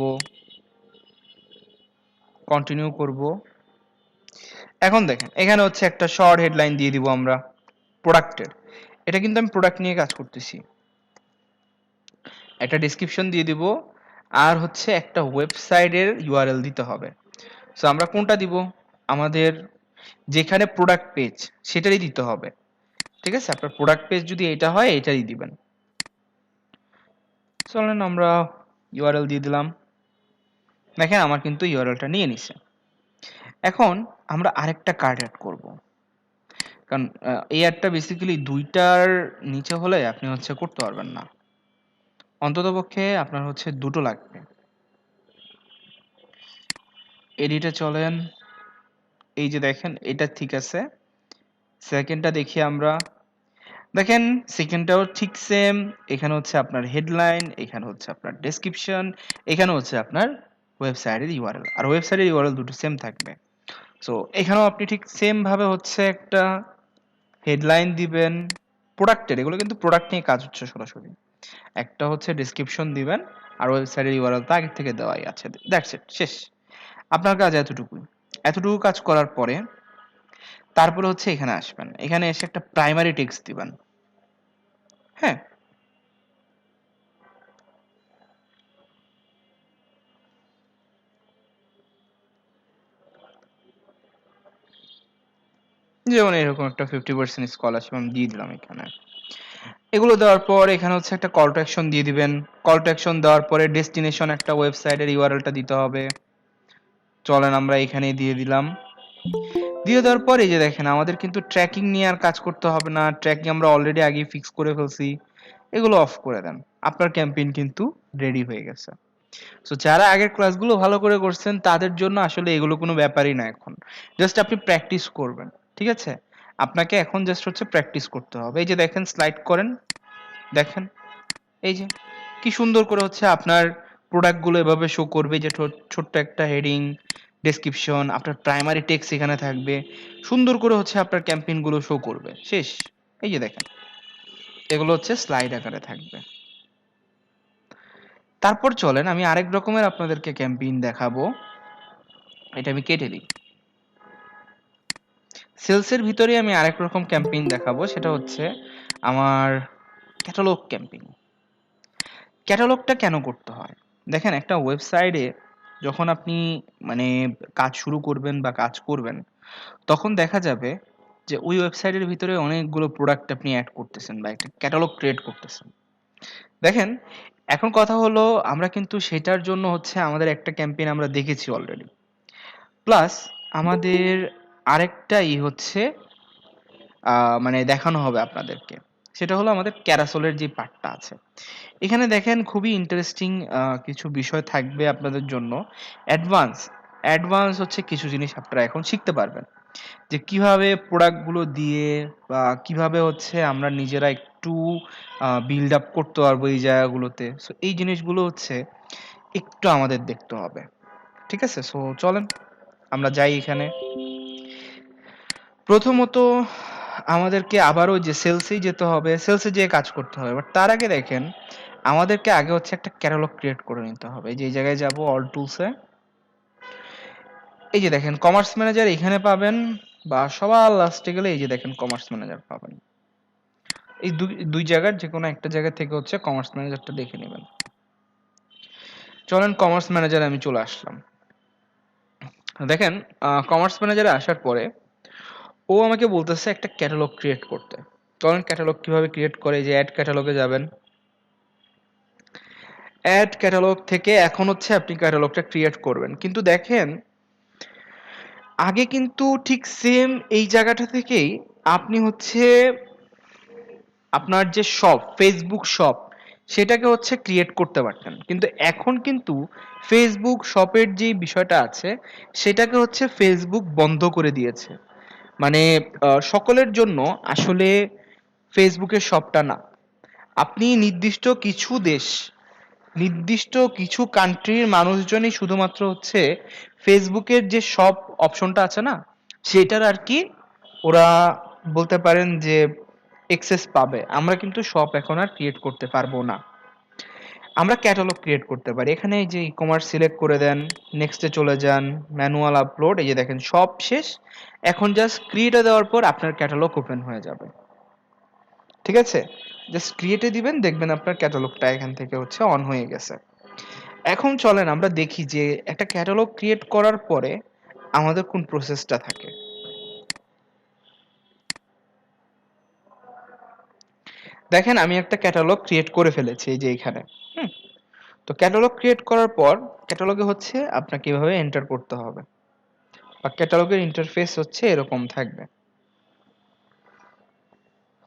কন্টিনিউ করব। এখন দেখেন এখানে হচ্ছে একটা শর্ট হেডলাইন দিয়ে দিব আমরা প্রোডাক্টের, এটা কিন্তু আমি প্রোডাক্ট নিয়ে কাজ করতেছি। একটা ডেসক্রিপশন দিয়ে দিব, আর হচ্ছে একটা ওয়েবসাইটের ইউআরএল দিতে হবে। সো আমরা কোনটা দিব, আমাদের যেখানে প্রোডাক্ট পেজ সেটারই দিতে হবে। ঠিক আছে, আপনার প্রোডাক্ট পেজ যদি এটা হয় এটাই দিবেন। চলেন আমরা ইউআরএল দিয়ে দিলাম, দেখেন আমার কিন্তু ইউআরএলটা নিয়ে নিছে। এখন আমরা আরেকটা কার্ড অ্যাড করব, কারণ এই অ্যাডটা বেসিক্যালি দুইটার নিচে হলে আপনি হচ্ছে করতে পারবেন না, অন্ততপক্ষে আপনার হচ্ছে দুটো লাগবে। এডিটে চলেন, এই যে দেখেন এটা ঠিক আছে। সেকেন্ডটা দেখি আমরা, দেখেন সেকেন্ডটাও ঠিক সেম, এখানে হচ্ছে আপনার হেডলাইন, এখানে হচ্ছে আপনার ডেসক্রিপশন, এখানে হচ্ছে আপনার ওয়েবসাইটের ইউআরএল, আর ওয়েবসাইটের ইউআরএল দুটো সেম থাকবে। সো এখানেও আপনি ঠিক সেম ভাবে হচ্ছে একটা হেডলাইন দিবেন প্রোডাক্টের, এগুলো কিন্তু প্রোডাক্ট নিয়ে কাজ হচ্ছে সরাসরি, একটা হচ্ছে ডেসক্রিপশন দিবেন, আর ওয়েবসাইটের ইউআরএল তো আগে থেকে দেওয়াই আছে, দ্যাটস ইট, শেষ। আপনার কাজ এতটুকুই। এতটুকু কাজ করার পরে তারপরে হচ্ছে এখানে আসবেন, এখানে এসে একটা প্রাইমারি টেক্সট দিবেন। হ্যাঁ, যেমন এরকম একটা 50% স্কলারশিপ আমি দিয়ে দিলাম এখানে। এগুলো দেওয়ার পর এখানে হচ্ছে একটা কল টু অ্যাকশন দিয়ে দিবেন। কল টু অ্যাকশন দেওয়ার পরে ডেস্টিনেশন একটা ওয়েবসাইটের ইউআরএলটা দিতে হবে। চলেন আমরা এখানে দিয়ে দিলাম। দিয়ে দেওয়ার পর এই যে দেখেন আমাদের কিন্তু ট্র্যাকিং নিয়ে আর কাজ করতে হবে না, ট্র্যাকিং আমরা অলরেডি আগেই ফিক্স করে ফেলছি। এগুলো অফ করে দেন, আপনার ক্যাম্পেইন কিন্তু রেডি হয়ে গেছে। সো যারা আগের ক্লাসগুলো ভালো করে করছেন তাদের জন্য আসলে এগুলো কোনো ব্যাপারই না, এখন জাস্ট আপনি প্র্যাকটিস করবেন। ঠিক আছে, আপনাকে এখন জাস্ট হচ্ছে প্র্যাকটিস করতে হবে। এই যে দেখেন স্লাইড করেন, দেখেন এই যে কি সুন্দর করে হচ্ছে আপনার প্রোডাক্টগুলো এভাবে শো করবে, যে ছোট্ট একটা হেডিং, ডেসক্রিপশন, আপনার প্রাইমারি টেক্সট এখানে থাকবে, সুন্দর করে হচ্ছে আপনার ক্যাম্পেইনগুলো শো করবে, শেষ। এই যে দেখেন এগুলো হচ্ছে স্লাইড আকারে থাকবে। তারপর চলেন আমি আরেক রকমের আপনাদেরকে ক্যাম্পেইন দেখাবো, এটা আমি কেটে দিই। সেলসের ভিতরে আমি আরেক রকম ক্যাম্পেইন দেখাবো, সেটা হচ্ছে আমার ক্যাটালগ ক্যাম্পেইন। ক্যাটালগটা কেন করতে হয়, দেখেন একটা ওয়েবসাইটে যখন আপনি মানে কাজ শুরু করবেন বা কাজ করবেন, তখন দেখা যাবে যে ওই ওয়েবসাইটের ভিতরে অনেকগুলো প্রোডাক্ট আপনি অ্যাড করতেছেন বা একটা ক্যাটালগ ক্রিয়েট করতেছেন। দেখেন এখন কথা হলো আমরা কিন্তু সেটার জন্য হচ্ছে আমাদের একটা ক্যাম্পেইন আমরা দেখেছি অলরেডি, প্লাস আমাদের আরেকটা হচ্ছে মানে দেখানো হবে আপনাদেরকে, সেটা হলো আমাদের ক্যারাসোলের যে পার্টটা আছে। এখানে দেখেন খুবই ইন্টারেস্টিং কিছু বিষয় থাকবে আপনাদের জন্য। অ্যাডভান্স অ্যাডভান্স হচ্ছে কিছু জিনিস আপনারা এখন শিখতে পারবেন, যে কিভাবে প্রোডাক্টগুলো দিয়ে বা কিভাবে হচ্ছে আমরা নিজেরা একটু বিল্ড আপ করতে পারবো এই জায়গাগুলোতে। সো এই জিনিসগুলো হচ্ছে একটু আমাদের দেখতে হবে। ঠিক আছে, সো চলেন আমরা যাই এখানে। প্রথমত আমাদেরকে আবারও যে সেলসেই যেতে হবে, সেলসে যেয়ে কাজ করতে হবে, বাট তার আগে দেখেন আমাদেরকে আগে হচ্ছে একটা ক্যাটালগ ক্রিয়েট করে নিতে হবে। এই যে এই জায়গায় যাব অল টুলসে, এই যে দেখেন কমার্স ম্যানেজার এখানে পাবেন, বা সবার লাস্টে গেলে এই যে দেখেন কমার্স ম্যানেজার পাবেন। এই দুই দুই জায়গার যে কোনো একটা জায়গা থেকে হচ্ছে কমার্স ম্যানেজারটা দেখে নেবেন। চলেন কমার্স ম্যানেজারে আমি চলে আসলাম। দেখেন কমার্স ম্যানেজারে আসার পরে ও আমাকে বলতেছে একটা ক্যাটালগ ক্রিয়েট করতে। চলেন ক্যাটালগ কিভাবে ক্রিয়েট করে, যে অ্যাড ক্যাটালগে যাবেন। অ্যাড ক্যাটালগ থেকে এখন হচ্ছে আপনি ক্যাটালগটা ক্রিয়েট করবেন, কিন্তু দেখেন আগে কিন্তু ঠিক সেম এই জায়গাটা থেকেই আপনি হচ্ছে আপনার যে শপ, ফেসবুক শপ, সেটাকে হচ্ছে ক্রিয়েট করতে পারতেন, কিন্তু এখন কিন্তু ফেসবুক শপের যে বিষয়টা আছে সেটাকে হচ্ছে ফেসবুক বন্ধ করে দিয়েছে। মানে সকলের জন্য আসলে ফেসবুকের শপটা না। আপনি নির্দিষ্ট কিছু দেশ, নির্দিষ্ট কিছু কান্ট্রির মানুষজনই শুধুমাত্র হচ্ছে ফেসবুকের যে শপ অপশনটা আছে না, সেটার আর কি ওরা বলতে পারেন যে এক্সেস পাবে। আমরা কিন্তু শপ এখন আর ক্রিয়েট করতে পারবো না। আমরা ক্যাটালগ ক্রিয়েট করতে পারি। এখানে এই যে ই কমার্স সিলেক্ট করে দেন, নেক্সটে চলে যান, ম্যানুয়াল আপলোড, এই যে দেখেন সব শেষ। এখন জাস্ট ক্রিয়েটে দেওয়ার পর আপনার ক্যাটালগ ওপেন হয়ে যাবে। ঠিক আছে, জাস্ট ক্রিয়েটে দিবেন, দেখবেন আপনার ক্যাটালগটা এখান থেকে হচ্ছে অন হয়ে গেছে। এখন চলেন আমরা দেখি যে একটা ক্যাটালগ ক্রিয়েট করার পরে আমাদের কোন প্রসেসটা থাকে। দেখেন আমি একটা ক্যাটালগ ক্রিয়েট করে ফেলেছি এই যে এখানে। হুম, তো ক্যাটালগ ক্রিয়েট করার পর ক্যাটালগে হচ্ছে আপনাকে এভাবে এন্টার করতে হবে, বা ক্যাটালগের ইন্টারফেস হচ্ছে এরকম থাকবে।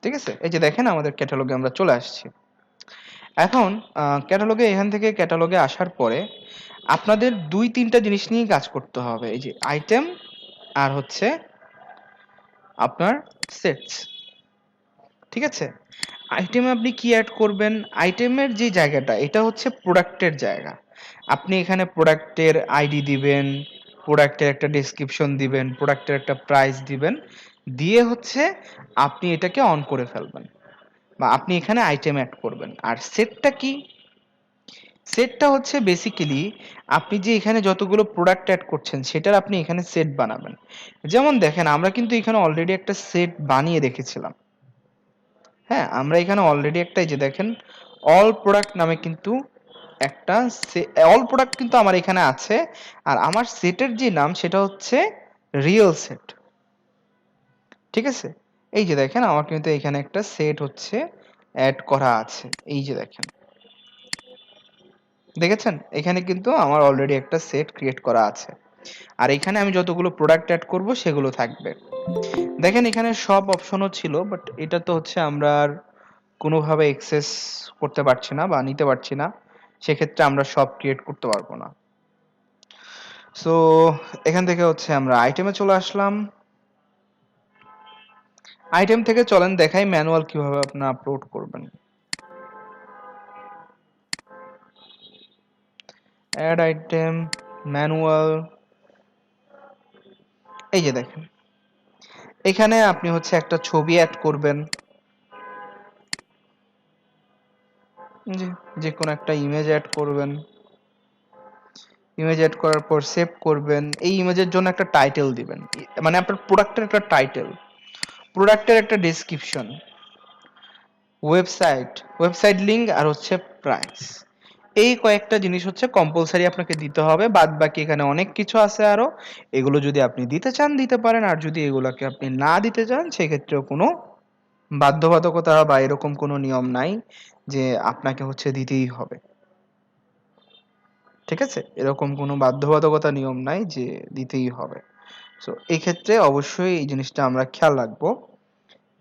ঠিক আছে, এই যে দেখেন আমাদের ক্যাটালগে আমরা চলে আসছি। এখন ক্যাটালগে, এখান থেকে ক্যাটালগে আসার পরে আপনাদের দুই তিনটা জিনিস নিয়ে কাজ করতে হবে, এই যে আইটেম আর হচ্ছে আপনার সেটস। ঠিক আছে, আইটেমে আপনি কি অ্যাড করবেন? আইটেমের যে জায়গাটা, এটা হচ্ছে প্রোডাক্টের জায়গা। আপনি এখানে প্রোডাক্টের আইডি দিবেন, প্রোডাক্টের একটা ডেসক্রিপশন দিবেন, প্রোডাক্টের একটা প্রাইস দিবেন, দিয়ে হচ্ছে আপনি এটাকে অন করে ফেলবেন, বা আপনি এখানে আইটেম অ্যাড করবেন। আর সেটটা কি? সেটটা হচ্ছে বেসিক্যালি আপনি যে এখানে যতগুলো প্রোডাক্ট অ্যাড করছেন সেটার আপনি এখানে সেট বানাবেন। যেমন দেখেন আমরা কিন্তু এখানে অলরেডি একটা সেট বানিয়ে রেখেছিলাম। হ্যাঁ, আমরা এখানে অলরেডি একটা, এই যে দেখেন অল প্রোডাক্ট নামে কিন্তু একটা অল প্রোডাক্ট কিন্তু আমার এখানে আছে। আর আমার সেটের যে নাম সেটা হচ্ছে রিয়েল সেট। ঠিক আছে, এই যে দেখেন আমার কিন্তু এখানে একটা সেট হচ্ছে অ্যাড করা আছে। এই যে দেখেন, দেখেছেন এখানে কিন্তু আমার অলরেডি একটা সেট ক্রিয়েট করা আছে। আর এখানে আমি যতগুলো প্রোডাক্ট অ্যাড করব সেগুলো থাকবে। দেখেন এখানে সব অপশনও ছিল, বাট এটা তো হচ্ছে আমরা আর কোনোভাবে এক্সেস করতে পারছি না বা নিতে পারছি না, সেক্ষেত্রে আমরা সব ক্রিয়েট করতে পারবো না। সো এখান থেকে হচ্ছে আমরা আইটেমে চলে আসলাম। আইটেম থেকে চলেন দেখাই ম্যানুয়াল কিভাবে আপনি আপলোড করবেন। অ্যাড আইটেম, ম্যানুয়াল, এই যে দেখেন এখানে আপনি হচ্ছে একটা ছবি অ্যাড করবেন, যে যে কোনো একটা ইমেজ অ্যাড করবেন। ইমেজ অ্যাড করার পর সেভ করবেন। এই ইমেজের জন্য একটা টাইটেল দিবেন, মানে আপনার প্রোডাক্টের একটা টাইটেল, প্রোডাক্টের একটা ডেসক্রিপশন, ওয়েবসাইট, ওয়েবসাইট লিংক, আর হচ্ছে প্রাইস। এই কয়েকটা জিনিস হচ্ছে কম্পালসারি আপনাকে দিতে হবে। বাদ বাকি এখানে অনেক কিছু আছে আরো, এগুলো যদি আপনি দিতে চান দিতে পারেন, আর যদি এগুলোকে আপনি না দিতে চান সেক্ষেত্রেও কোনো বাধ্যবাধকতা বা এরকম কোনো নিয়ম নাই যে আপনাকে হচ্ছে দিতেই হবে। ঠিক আছে, এরকম কোনো বাধ্যবাধকতা নিয়ম নাই যে দিতেই হবে। সো এই ক্ষেত্রে অবশ্যই এই জিনিসটা আমরা খেয়াল রাখবো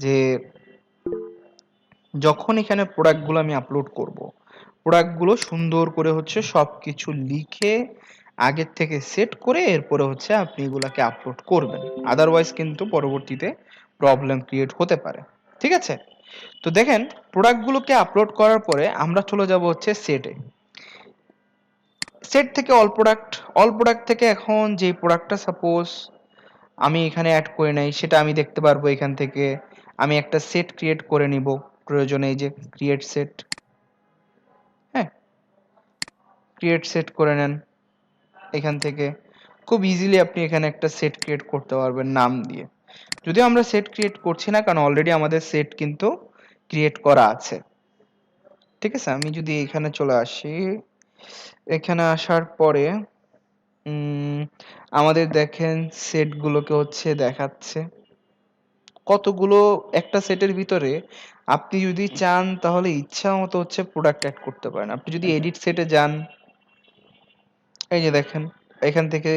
যে যখন এখানে প্রোডাক্টগুলো আমি আপলোড করব, প্রোডাক্টগুলো সুন্দর করে হচ্ছে সবকিছু লিখে আগের থেকে সেট করে এরপরে হচ্ছে আপনি এগুলাকে আপলোড করবেন। আদারওয়াইজ কিন্তু পরবর্তীতে প্রবলেম ক্রিয়েট হতে পারে। ঠিক আছে, তো দেখেন প্রোডাক্টগুলোকে আপলোড করার পরে আমরা চলে যাব হচ্ছে সেটে। সেট থেকে অল প্রোডাক্ট, অল প্রোডাক্ট থেকে এখন যে প্রোডাক্টটা সাপোজ আমি এখানে অ্যাড করে নাই সেটা আমি দেখতে পারবো এখান থেকে। আমি একটা সেট ক্রিয়েট করে নিব প্রয়োজনে, এই যে ক্রিয়েট সেট। হ্যাঁ, ক্রিয়েট সেট করে নেন এখান থেকে। খুব ইজিলি আপনি এখানে একটা সেট ক্রিয়েট করতে পারবেন নাম দিয়ে। যদিও আমরা সেট ক্রিয়েট করছি না, কারণ অলরেডি আমাদের সেট কিন্তু ক্রিয়েট করা আছে। ঠিক আছে, আমি যদি এখানে চলে আসি, এখানে আসার পরে উম, আমাদের দেখেন সেটগুলোকে হচ্ছে দেখাচ্ছে কতগুলো একটা সেটের ভিতরে আপনি যদি চান তাহলে ইচ্ছা মতো হচ্ছে প্রোডাক্ট অ্যাড করতে পারেন। আপনি যদি এডিট সেটে যান, এই যে দেখেন এখান থেকে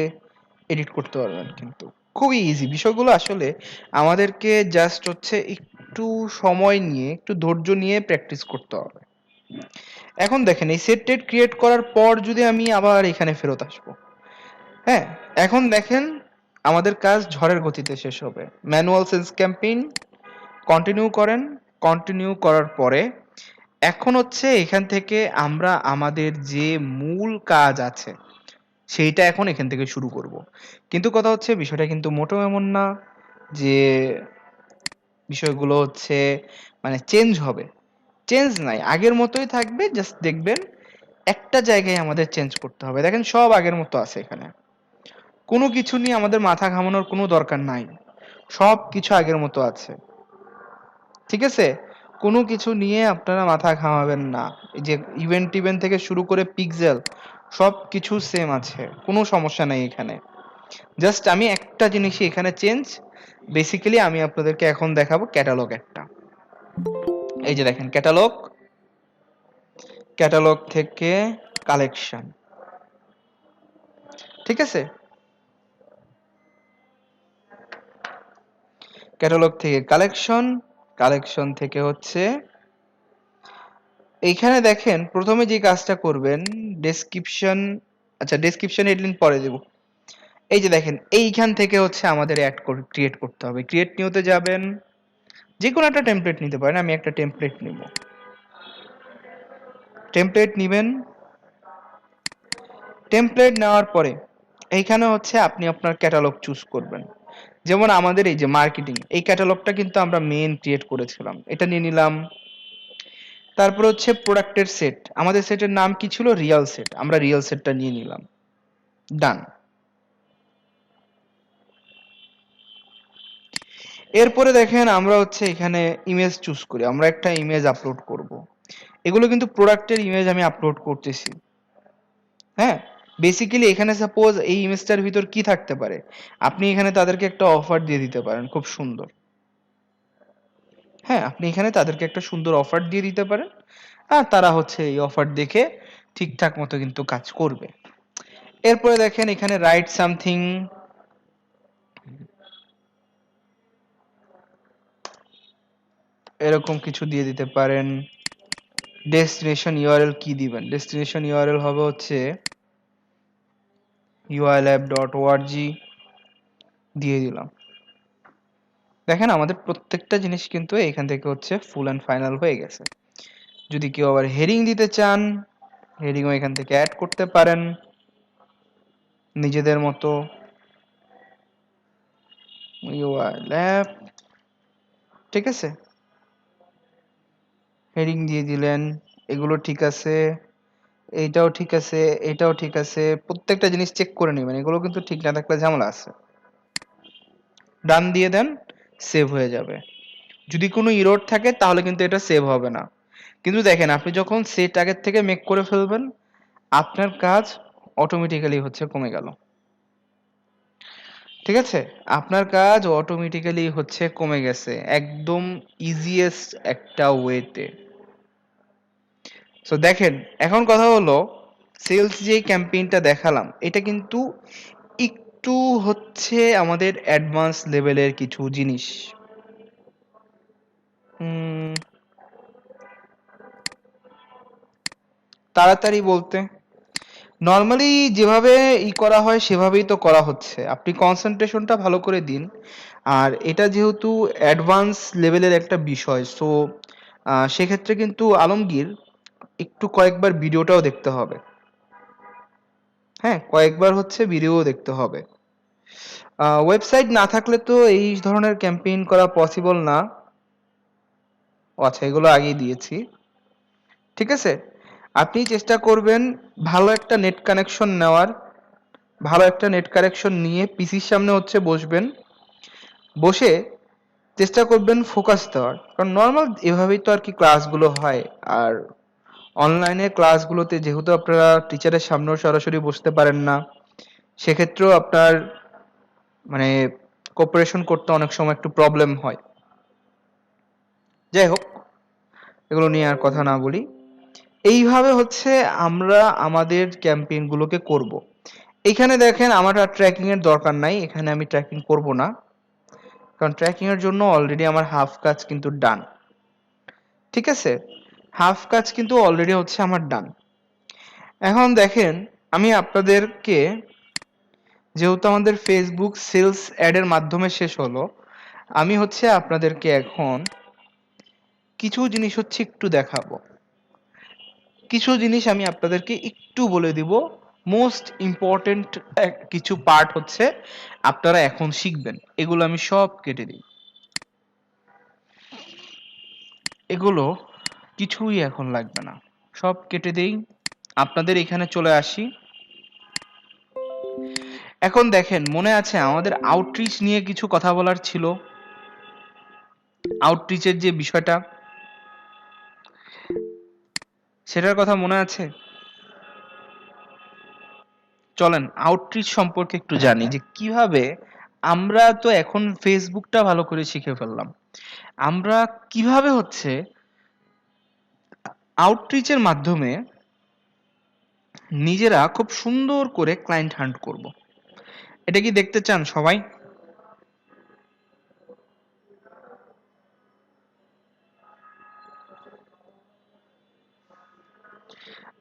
এডিট করতে পারবেন কিন্তু খুবই ইজি। বিষয়গুলো আসলে আমাদেরকে জাস্ট হচ্ছে একটু সময় নিয়ে একটু ধৈর্য নিয়ে প্র্যাকটিস করতে হবে। এখন দেখেন এই সেট টেট ক্রিয়েট করার পর যদি আমি আবার এখানে ফেরত আসবো, হ্যাঁ, এখন দেখেন আমাদের কাজ ঝড়ের গতিতে শেষ হবে। ম্যানুয়াল সেলস ক্যাম্পেইন কন্টিনিউ করেন, কন্টিনিউ করার পরে এখন হচ্ছে এখান থেকে আমরা আমাদের যে মূল কাজ আছে সেইটা এখন এখান থেকে শুরু করব। কিন্তু কথা হচ্ছে বিষয়টা কিন্তু মোটেও এমন না যে বিষয়গুলো হচ্ছে মানে চেঞ্জ হবে। চেঞ্জ নাই, আগের মতোই থাকবে, জাস্ট দেখবেন একটা জায়গায় আমাদের চেঞ্জ করতে হবে। দেখেন সব আগের মতো আছে এখানে, কোনো কিছু নিয়ে আমাদের মাথা ঘামানোর কোনো দরকার নাই, সব কিছু আগের মতো আছে। ঠিক আছে, কোনো কিছু নিয়ে আপনারা মাথা ঘামাবেন না। এই যে ইভেন্ট টিভেন্ট থেকে শুরু করে পিক্সেল সব কিছু সেম আছে, কোনো সমস্যা নাই এখানে। জাস্ট আমি একটা জিনিসই এখানে চেঞ্জ, বেসিক্যালি আমি আপনাদেরকে এখন দেখাবো ক্যাটালগ একটা। এই যে দেখেন ক্যাটালগ, ক্যাটালগ থেকে কালেকশন, ঠিক আছে, ক্যাটালগ থেকে কালেকশন, কালেকশন থেকে হচ্ছে এইখানে দেখেন প্রথমে যে কাজটা করবেন ডেসক্রিপশন, আচ্ছা ডেসক্রিপশন হেডলাইন পরে দেব। এই যে দেখেন এইখান থেকে হচ্ছে আমাদের অ্যাড ক্রিয়েট করতে হবে। ক্রিয়েট নিউতে যাবেন, যে কোনো একটা টেমপ্লেট নিতে পারেন, আমি একটা টেমপ্লেট নিব। টেমপ্লেট নেবেন, টেমপ্লেট নেওয়ার পরে এইখানে হচ্ছে আপনি আপনার ক্যাটালগ চুজ করবেন। যেমন আমাদের এই যে মার্কেটিং, এই ক্যাটালগটা কিন্তু আমরা মেইন ক্রিয়েট করেছিলাম, এটা নিয়ে নিলাম। তারপর হচ্ছে প্রোডাক্টের সেট, আমাদের সেটের নাম কি ছিল, রিয়েল সেট, আমরা রিয়েল সেটটা নিয়ে নিলাম, ডান। এরপরে দেখেন আমরা হচ্ছে এখানে ইমেজ চুজ করি, আমরা একটা ইমেজ আপলোড করব। এগুলো কিন্তু প্রোডাক্টের ইমেজ আমি আপলোড করতেছি, হ্যাঁ। বেসিক্যালি এখানে সাপোজ এই ইমেজটার ভিতর কি থাকতে পারে, আপনি এখানে তাদেরকে একটা অফার দিয়ে দিতে পারেন খুব সুন্দর, হ্যাঁ, আপনি এখানে তাদেরকে একটা সুন্দর অফার দিয়ে দিতে পারেন, আর তারা হচ্ছে এই অফার দেখে ঠিকঠাক মতো কিন্তু কাজ করবে। এরপরে দেখেন এখানে রাইট সামথিং, এরকম কিছু দিয়ে দিতে পারেন। ডেস্টিনেশন ইউআরএল কি দিবেন, ডেস্টিনেশন ইউআরএল হবে হচ্ছে uilab.org দিয়ে দিলাম। দেখেন আমাদের প্রত্যেকটা জিনিস কিন্তু এখান থেকে হচ্ছে ফুল অ্যান্ড ফাইনাল হয়ে গেছে। যদি কেউ আবার হেডিং দিতে চান, হেডিংও এখান থেকে অ্যাড করতে পারেন নিজেদের মতো। uilab, ঠিক আছে, হেডিং দিয়ে দিলেন, এগুলো ঠিক আছে, এইটাও ঠিক আছে, এটাও ঠিক আছে, প্রত্যেকটা জিনিস চেক করে নেবেন, এগুলো কিন্তু ঠিক না থাকলে ঝামেলা আছে। ডান দিয়ে দেন, সেভ হয়ে যাবে। যদি কোনো ইরর থাকে তাহলে কিন্তু এটা সেভ হবে না। কিন্তু দেখেন আপনি যখন সেট আগের থেকে মেক করে ফেলবেন, আপনার কাজ অটোমেটিক্যালি হচ্ছে কমে গেল। ঠিক আছে, আপনার কাজ অটোমেটিক্যালি হচ্ছে কমে গেছে একদম ইজিয়েস্ট একটা ওয়েতে। সো দেখেন এখন কথা হলো, সেলস যে ক্যাম্পেইনটা দেখালাম এটা কিন্তু একটু হচ্ছে আমাদের অ্যাডভান্স লেভেলের কিছু জিনিস। তাড়াতাড়ি বলতে নর্মালি যেভাবে করা হয় সেভাবেই তো করা হচ্ছে, আপনি কনসেন্ট্রেশনটা ভালো করে দিন। আর এটা যেহেতু অ্যাডভান্স লেভেলের একটা বিষয়, সো সেক্ষেত্রে কিন্তু আলমগীর একটু কয়েকবার ভিডিওটাও দেখতে হবে, হ্যাঁ, কয়েকবার হচ্ছে ভিডিও দেখতে হবে। ওয়েবসাইট না থাকলে তো এই ধরনের ক্যাম্পেইন করা পসিবল না। ও আচ্ছা, এগুলো আগেই দিয়েছি, ঠিক আছে। আপনি চেষ্টা করবেন ভালো একটা নেট কানেকশন নেওয়ার, ভালো একটা নেট কানেকশন নিয়ে পিসির সামনে হচ্ছে বসবেন, বসে চেষ্টা করবেন ফোকাস দেওয়ার, কারণ নর্মাল এভাবেই তো আর কি ক্লাসগুলো হয়। আর অনলাইনে ক্লাসগুলোতে যেহেতু আপনারা টিচারের সামনেও সরাসরি বসতে পারেন না, সেক্ষেত্রেও আপনার মানে কোঅপারেশন করতে অনেক সময় একটু প্রবলেম হয়। যাই হোক, এগুলো নিয়ে আর কথা না বলি। এইভাবে হচ্ছে আমরা আমাদের ক্যাম্পেইন গুলোকে করব। এখানে দেখেন আমার আর ট্র্যাকিং এর দরকার নাই, এখানে আমি ট্র্যাকিং করব না, কারণ ট্র্যাকিং এর জন্য অলরেডি আমার হাফ কাজ কিন্তু ডান। ঠিক আছে, হাফ কাজ কিন্তু অলরেডি হচ্ছে আমার ডান। এখন দেখেন, আমি আপনাদেরকে, যেহেতু আমাদের ফেসবুক সেলস অ্যাড এর মাধ্যমে শেষ হলো, আমি হচ্ছে আপনাদেরকে এখন কিছু জিনিস হচ্ছে একটু দেখাবো। কিছু জিনিস আমি আপনাদেরকে একটু বলে দিব, মোস্ট ইম্পর্টেন্ট কিছু পার্ট হচ্ছে আপনারা এখন শিখবেন। এগুলো আমি সব কেটে দিই, এগুলো কিছুই এখন লাগবে না, সব কেটে দেই। আপনাদের এখানে চলে আসি। এখন দেখেন, মনে আছে আমাদের আউটরিচ নিয়ে কিছু কথা বলার ছিল, আউটরিচের যে বিষয়টা, সেটার কথা মনে আছে? চলেন আউটরিচ সম্পর্কে একটু জানি, যে কিভাবে আমরা তো এখন ফেসবুকটা ভালো করে শিখে ফেললাম, আমরা কিভাবে হচ্ছে আউটরিচের মাধ্যমে নিজেরা খুব সুন্দর করে ক্লায়েন্ট হান্ট করব। এটা কি দেখতে চান সবাই?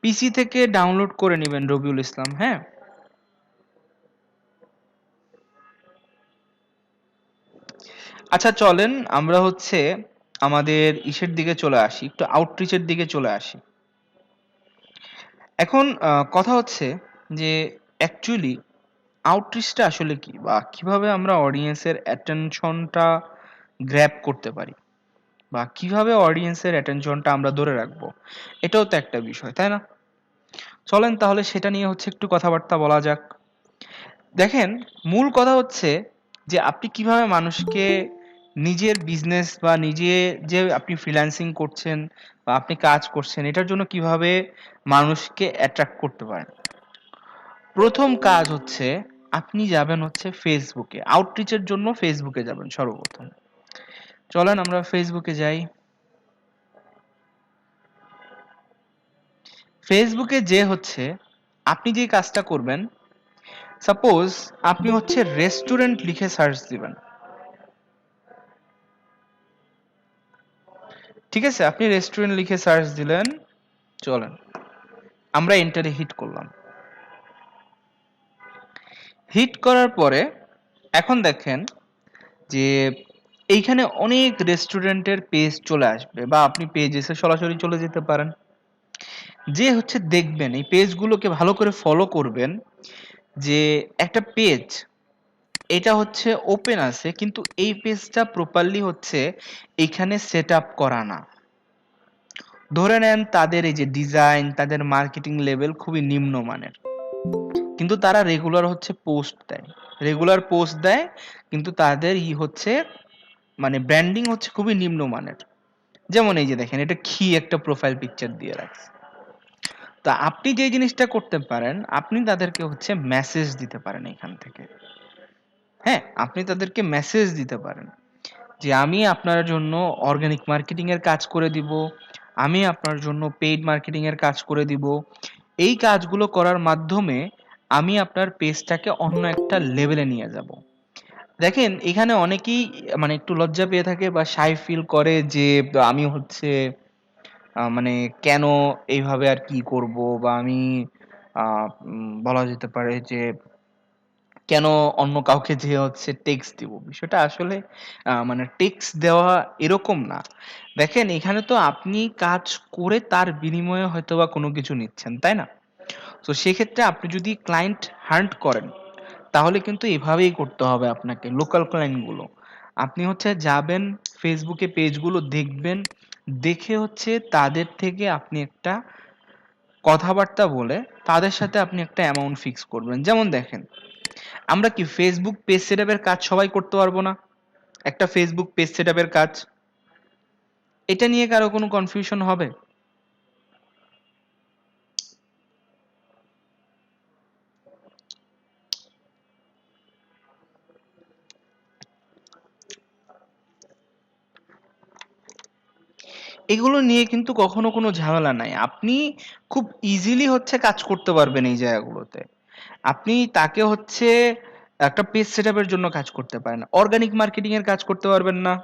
পিসি থেকে ডাউনলোড করে নেবেন রবিউল ইসলাম, হ্যাঁ। আচ্ছা চলেন আমরা হচ্ছে আমাদের ইসের দিকে চলে আসি, একটু আউটরিচের দিকে চলে আসি। এখন কথা হচ্ছে যে অ্যাকচুয়ালি আউটরিচটা আসলে কি, বা কিভাবে আমরা অডিয়েন্সের অ্যাটেনশনটা গ্র্যাব করতে পারি, বা কিভাবে অডিয়েন্সের অ্যাটেনশনটা আমরা ধরে রাখবো, এটাও তো একটা বিষয়, তাই না? চলেন তাহলে সেটা নিয়ে হচ্ছে একটু কথাবার্তা বলা যাক। দেখেন, মূল কথা হচ্ছে যে আপনি কিভাবে মানুষকে নিজের বিজনেস বা নিজে যে আপনি ফ্রিল্যান্সিং করছেন বা আপনি কাজ করছেন, এটার জন্য কিভাবে মানুষকে অ্যাট্রাক্ট করতে পারেন। প্রথম কাজ হচ্ছে আপনি যাবেন হচ্ছে ফেসবুকে, আউটরিচের জন্য ফেসবুকে যাবেন সর্বপ্রথম। চলেন আমরা ফেসবুকে যাই। ফেসবুকে যে হচ্ছে আপনি যে কাজটা করবেন, সাপোজ আপনি হচ্ছে রেস্টুরেন্ট লিখে সার্চ দিবেন। ঠিক আছে, আপনি রেস্টুরেন্ট লিখে সার্চ দিলেন। চলেন আমরা এন্টারে হিট করলাম। হিট করার পরে এখন দেখেন যে এইখানে অনেক রেস্টুরেন্টের পেজ চলে আসবে, বা আপনি পেজ এসে সরাসরি চলে যেতে পারেন। যে হচ্ছে দেখবেন এই পেজগুলোকে ভালো করে ফলো করবেন, যে একটা পেজ এটা হচ্ছে ওপেন আছে, কিন্তু এই পেজটা প্রপারলি হচ্ছে এখানে সেট আপ করা না। ধরে নেন তাদের এই যে ডিজাইন, তাদের মার্কেটিং লেভেল খুবই নিম্নমানের, কিন্তু তারা রেগুলার হচ্ছে পোস্ট দেয়, রেগুলার পোস্ট দেয়, কিন্তু তাদের হচ্ছে মানে ব্র্যান্ডিং হচ্ছে খুবই নিম্নমানের। যেমন এই যে দেখেন, এটা কি একটা প্রোফাইল পিকচার দিয়ে রাখছে। তা আপনি যে জিনিসটা করতে পারেন, আপনি তাদেরকে হচ্ছে মেসেজ দিতে পারেন এখান থেকে। হ্যাঁ, আপনি তাদেরকে মেসেজ দিতে পারেন যে আমি আপনার জন্য অর্গানিক মার্কেটিং এর কাজ করে দিব, আমি আপনার জন্য পেইড মার্কেটিং এর কাজ করে দিব। এই কাজগুলো করার মাধ্যমে আমি আপনার পেজটাকে অন্য একটা লেভেলে নিয়ে যাব। দেখেন এখানে অনেকেই মানে একটু লজ্জা পেয়ে থাকে বা শাই ফিল করে, যে আমি হচ্ছে মানে কেন এইভাবে আর কি করব, বা আমি বলা যেতে পারে যে কেন অন্য কাউকে যে হচ্ছে টেক্সট দিব। বিষয়টা আসলে মানে টেক্সট দেওয়া এরকম না। দেখেন এখানে তো আপনি কাজ করে তার বিনিময়ে হয়তোবা কোনো কিছু নিচ্ছেন, তাই না? তো সেক্ষেত্রে আপনি যদি ক্লায়েন্ট হান্ট করেন, তাহলে কিন্তু এভাবেই করতে হবে আপনাকে। লোকাল ক্লায়েন্ট গুলো আপনি হচ্ছে যাবেন ফেসবুকে, পেজগুলো দেখবেন, দেখে হচ্ছে তাদের থেকে আপনি একটা কথাবার্তা বলে তাদের সাথে আপনি একটা অ্যামাউন্ট ফিক্স করবেন। যেমন দেখেন, আমরা কি ফেসবুক পেজ সেটআপের কাজ সবাই করতে পারবো না? একটা ফেসবুক পেজ সেটআপের কাজ, এটা নিয়ে কারো কোনো কনফিউশন হবে? এগুলো নিয়ে কিন্তু কখনো কোনো ঝামেলা নাই। আপনি খুব ইজিলি হচ্ছে কাজ করতে পারবেন এই জায়গাগুলোতে। আপনি তাকে হচ্ছে একটা পেজ সেটআপ এর জন্য কাজ করতে পারেন। অর্গানিক মার্কেটিং এর কাজ করতে পারবেন না?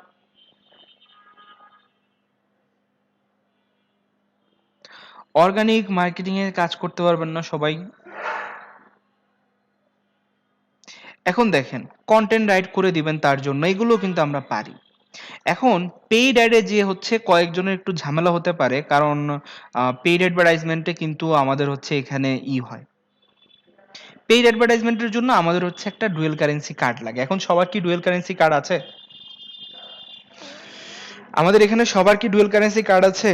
অর্গানিক মার্কেটিং এর কাজ করতে পারবেন না সবাই? এখন দেখেন, কনটেন্ট রাইট করে দিবেন তার জন্য, এগুলো কিন্তু আমরা পারি। এখন পেইড অ্যাডে যে হচ্ছে কয়েকজনের একটু ঝামেলা হতে পারে, কারণ পেইড অ্যাডভার্টাইজমেন্টে কিন্তু আমাদের হচ্ছে এখানে হয়। পেইড অ্যাডভার্টাইজমেন্টের জন্য আমাদের হচ্ছে একটা ডুয়েল কারেন্সি কার্ড লাগে। এখন সবার কি ডুয়েল কারেন্সি কার্ড আছে? আমাদের এখানে সবার কি ডুয়েল কারেন্সি কার্ড আছে?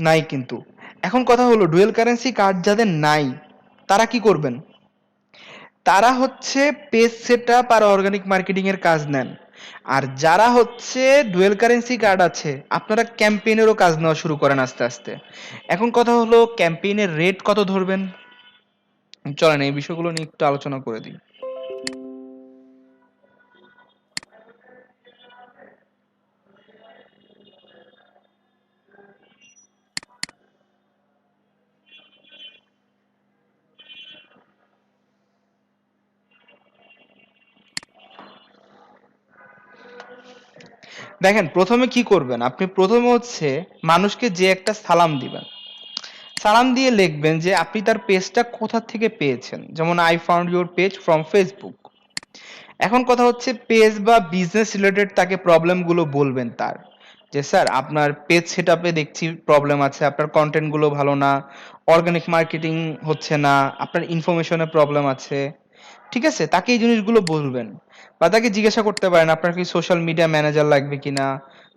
নাই কিন্তু। এখন কথা হলো, ডুয়েল কারেন্সি কার্ড যাদের নাই তারা কি করবেন? তারা হচ্ছে পেজ সেটআপ আর অর্গানিক মার্কেটিং এর কাজ নেন। আর যারা হচ্ছে ডুয়েল কারেন্সি কার্ড আছে, আপনারা ক্যাম্পেইনেরও কাজ নেওয়া শুরু করেন আস্তে আস্তে। এখন কথা হলো, ক্যাম্পেইনের রেট কত ধরবেন? চলেন এই বিষয়গুলো নিয়ে একটু আলোচনা করে দিই। দেখেন, প্রথমে কি করবেন? আপনি প্রথমে হচ্ছে মানুষকে যে একটা সালাম দিবেন, সালাম দিয়ে লিখবেন যে আপনি তার পেজটা কোথা থেকে পেয়েছেন। যেমন I found your page from Facebook. এখন কথা হচ্ছে পেজ বা বিজনেস রিলেটেড তাকে প্রবলেমগুলো বলবেন তার, যে স্যার আপনার পেজ সেটআপে দেখছি প্রবলেম আছে, আপনার কন্টেন্টগুলো ভালো না, অর্গানিক মার্কেটিং হচ্ছে না, আপনার ইনফরমেশনে প্রবলেম আছে। ঠিক আছে, তাকে এই জিনিসগুলো বলবেন। বা তাকে জিজ্ঞাসা করতে পারেন আপনার কি সোশ্যাল মিডিয়া ম্যানেজার লাগবে কিনা,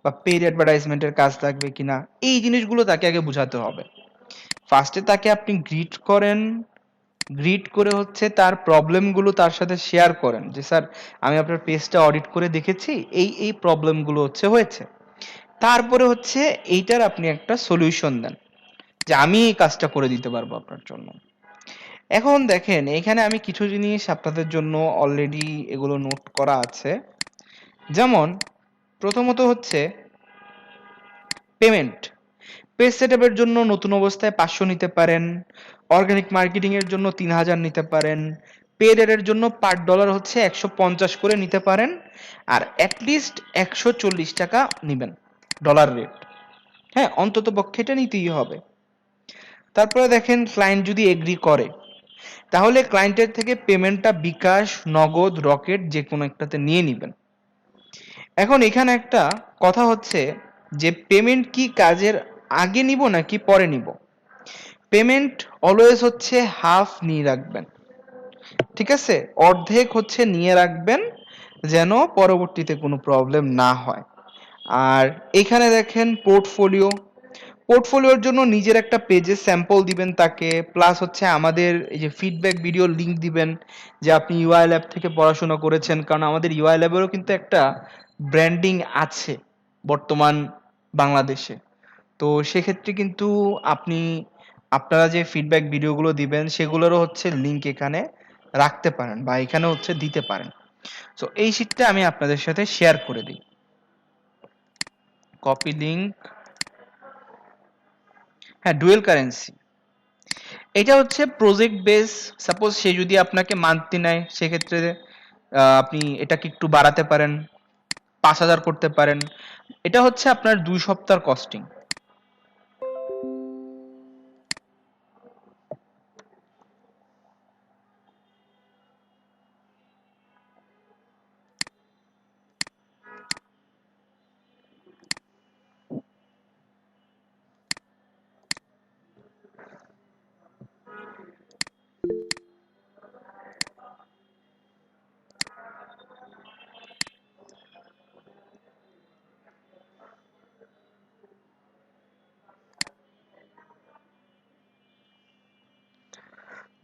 বা পেইড অ্যাডভার্টাইজমেন্টের কাজ লাগবে কিনা। এই জিনিসগুলো তাকে আগে বোঝাতে হবে। ফার্স্টে তাকে আপনি গ্রিট করেন, গ্রিট করে হচ্ছে তার প্রবলেমগুলো তার সাথে শেয়ার করেন, যে স্যার আমি আপনার পেজটা অডিট করে দেখেছি, এই প্রবলেমগুলো হয়েছে। তারপরে হচ্ছে এইটার আপনি একটা সলিউশন দেন, যে আমি এই কাজটা করে দিতে পারবো আপনার জন্য। এখন দেখেন, এখানে আমি কিছু জিনিস আপনাদের জন্য অলরেডি এগুলো নোট করা আছে। যেমন প্রথমত হচ্ছে পেমেন্ট। পেজ সেটআপের জন্য নতুন অবস্থায় 500 নিতে পারেন, অর্গানিক মার্কেটিং এর জন্য 3000 নিতে পারেন, পেড এর জন্য পার ডলার হচ্ছে 150 করে নিতে পারেন, আর অ্যাটলিস্ট 140 টাকা নিবেন ডলার রেট। হ্যাঁ, অন্তত পক্ষে এটা নিতেই হবে। তারপরে দেখেন, ক্লায়েন্ট যদি এগ্রি করে তাহলে ক্লায়েন্টের থেকে পেমেন্টটা বিকাশ, নগদ, রকেট যে কোনো একটাতে নিয়ে নিবেন। এখন এখানে একটা কথা হচ্ছে যে পেমেন্ট কি কাজের আগে নিব নাকি পরে নিব? পেমেন্ট অলওয়েজ হচ্ছে হাফ নিয়ে রাখবেন। ঠিক আছে, অর্ধেক হচ্ছে নিয়ে রাখবেন, যেন পরবর্তীতে কোনো প্রবলেম না হয়। আর এখানে দেখেন পোর্টফোলিও, পোর্টফোলিওর জন্য নিজের একটা পেজে স্যাম্পল দিবেন তাকে, প্লাস হচ্ছে আমাদের এই যে ফিডব্যাক ভিডিও লিংক দিবেন, যে আপনি ইউআই ল্যাব থেকে পড়াশোনা করেছেন, কারণ আমাদের ইউআই ল্যাবেরও কিন্তু একটা ব্র্যান্ডিং আছে বর্তমান বাংলাদেশে। তো সেক্ষেত্রে কিন্তু আপনি আপনারা যে ফিডব্যাক ভিডিওগুলো দিবেন সেগুলোরও হচ্ছে লিংক এখানে রাখতে পারেন, বা এখানে হচ্ছে দিতে পারেন। সো এই শীটটা আমি আপনাদের সাথে শেয়ার করে দিই। Copy link. হ্যাঁ, ডুয়েল কারেন্সি, এটা হচ্ছে প্রজেক্ট বেস। সাপোজ সে যদি আপনাকে মান্থলি নেয়, সেক্ষেত্রে আপনি এটাকে একটু বাড়াতে পারেন, 5000 করতে পারেন। এটা হচ্ছে আপনার 2 সপ্তাহের কস্টিং।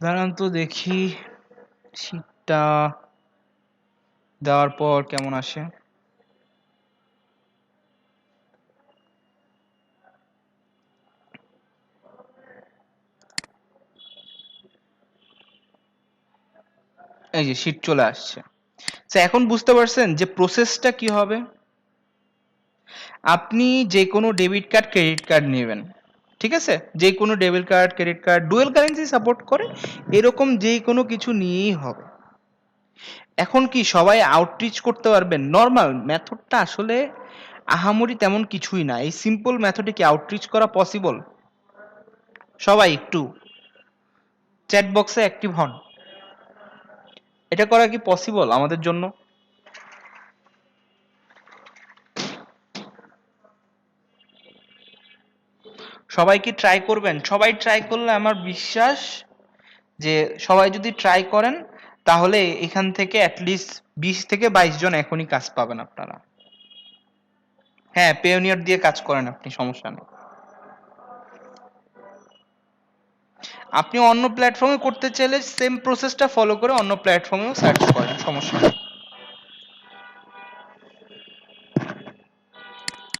দাঁড়ান তো দেখি শীটটা দেওয়ার পর কেমন আসে। এই যে শীট চলে আসছে। তো এখন বুঝতে পারছেন যে প্রসেসটা কি হবে? আপনি যে কোনো ডেবিট কার্ড ক্রেডিট কার্ড নেবেন, ঠিক আছে? যে কোনো debit card credit card dual currency support করে, এরকম যে কোনো কিছু নিয়েই হবে। এখন কি সবাই আউটরিচ করতে পারবেন? নর্মাল মেথডটা আসলে আহামরি তেমন কিছুই না। এই সিম্পল মেথডে কি আউটরিচ করা পসিবল? সবাই একটু চ্যাট বক্সে অ্যাক্টিভ হন। এটা করা কি পসিবল আমাদের জন্য? সবাই কি ট্রাই করবেন? সবাই ট্রাই করলে আমার বিশ্বাস যে সবাই যদি ট্রাই করেন তাহলে এখান থেকে অ্যাটলিস্ট 20 থেকে 22 জন এখনই কাজ পাবেন আপনারা। হ্যাঁ, পেওনিয়ার দিয়ে কাজ করেন আপনি, সমস্যা নেই। আপনি অন্য প্ল্যাটফর্মে করতে চাইলে সেম প্রসেসটা ফলো করে অন্য প্ল্যাটফর্মেও সার্চ করেন, সমস্যা নেই।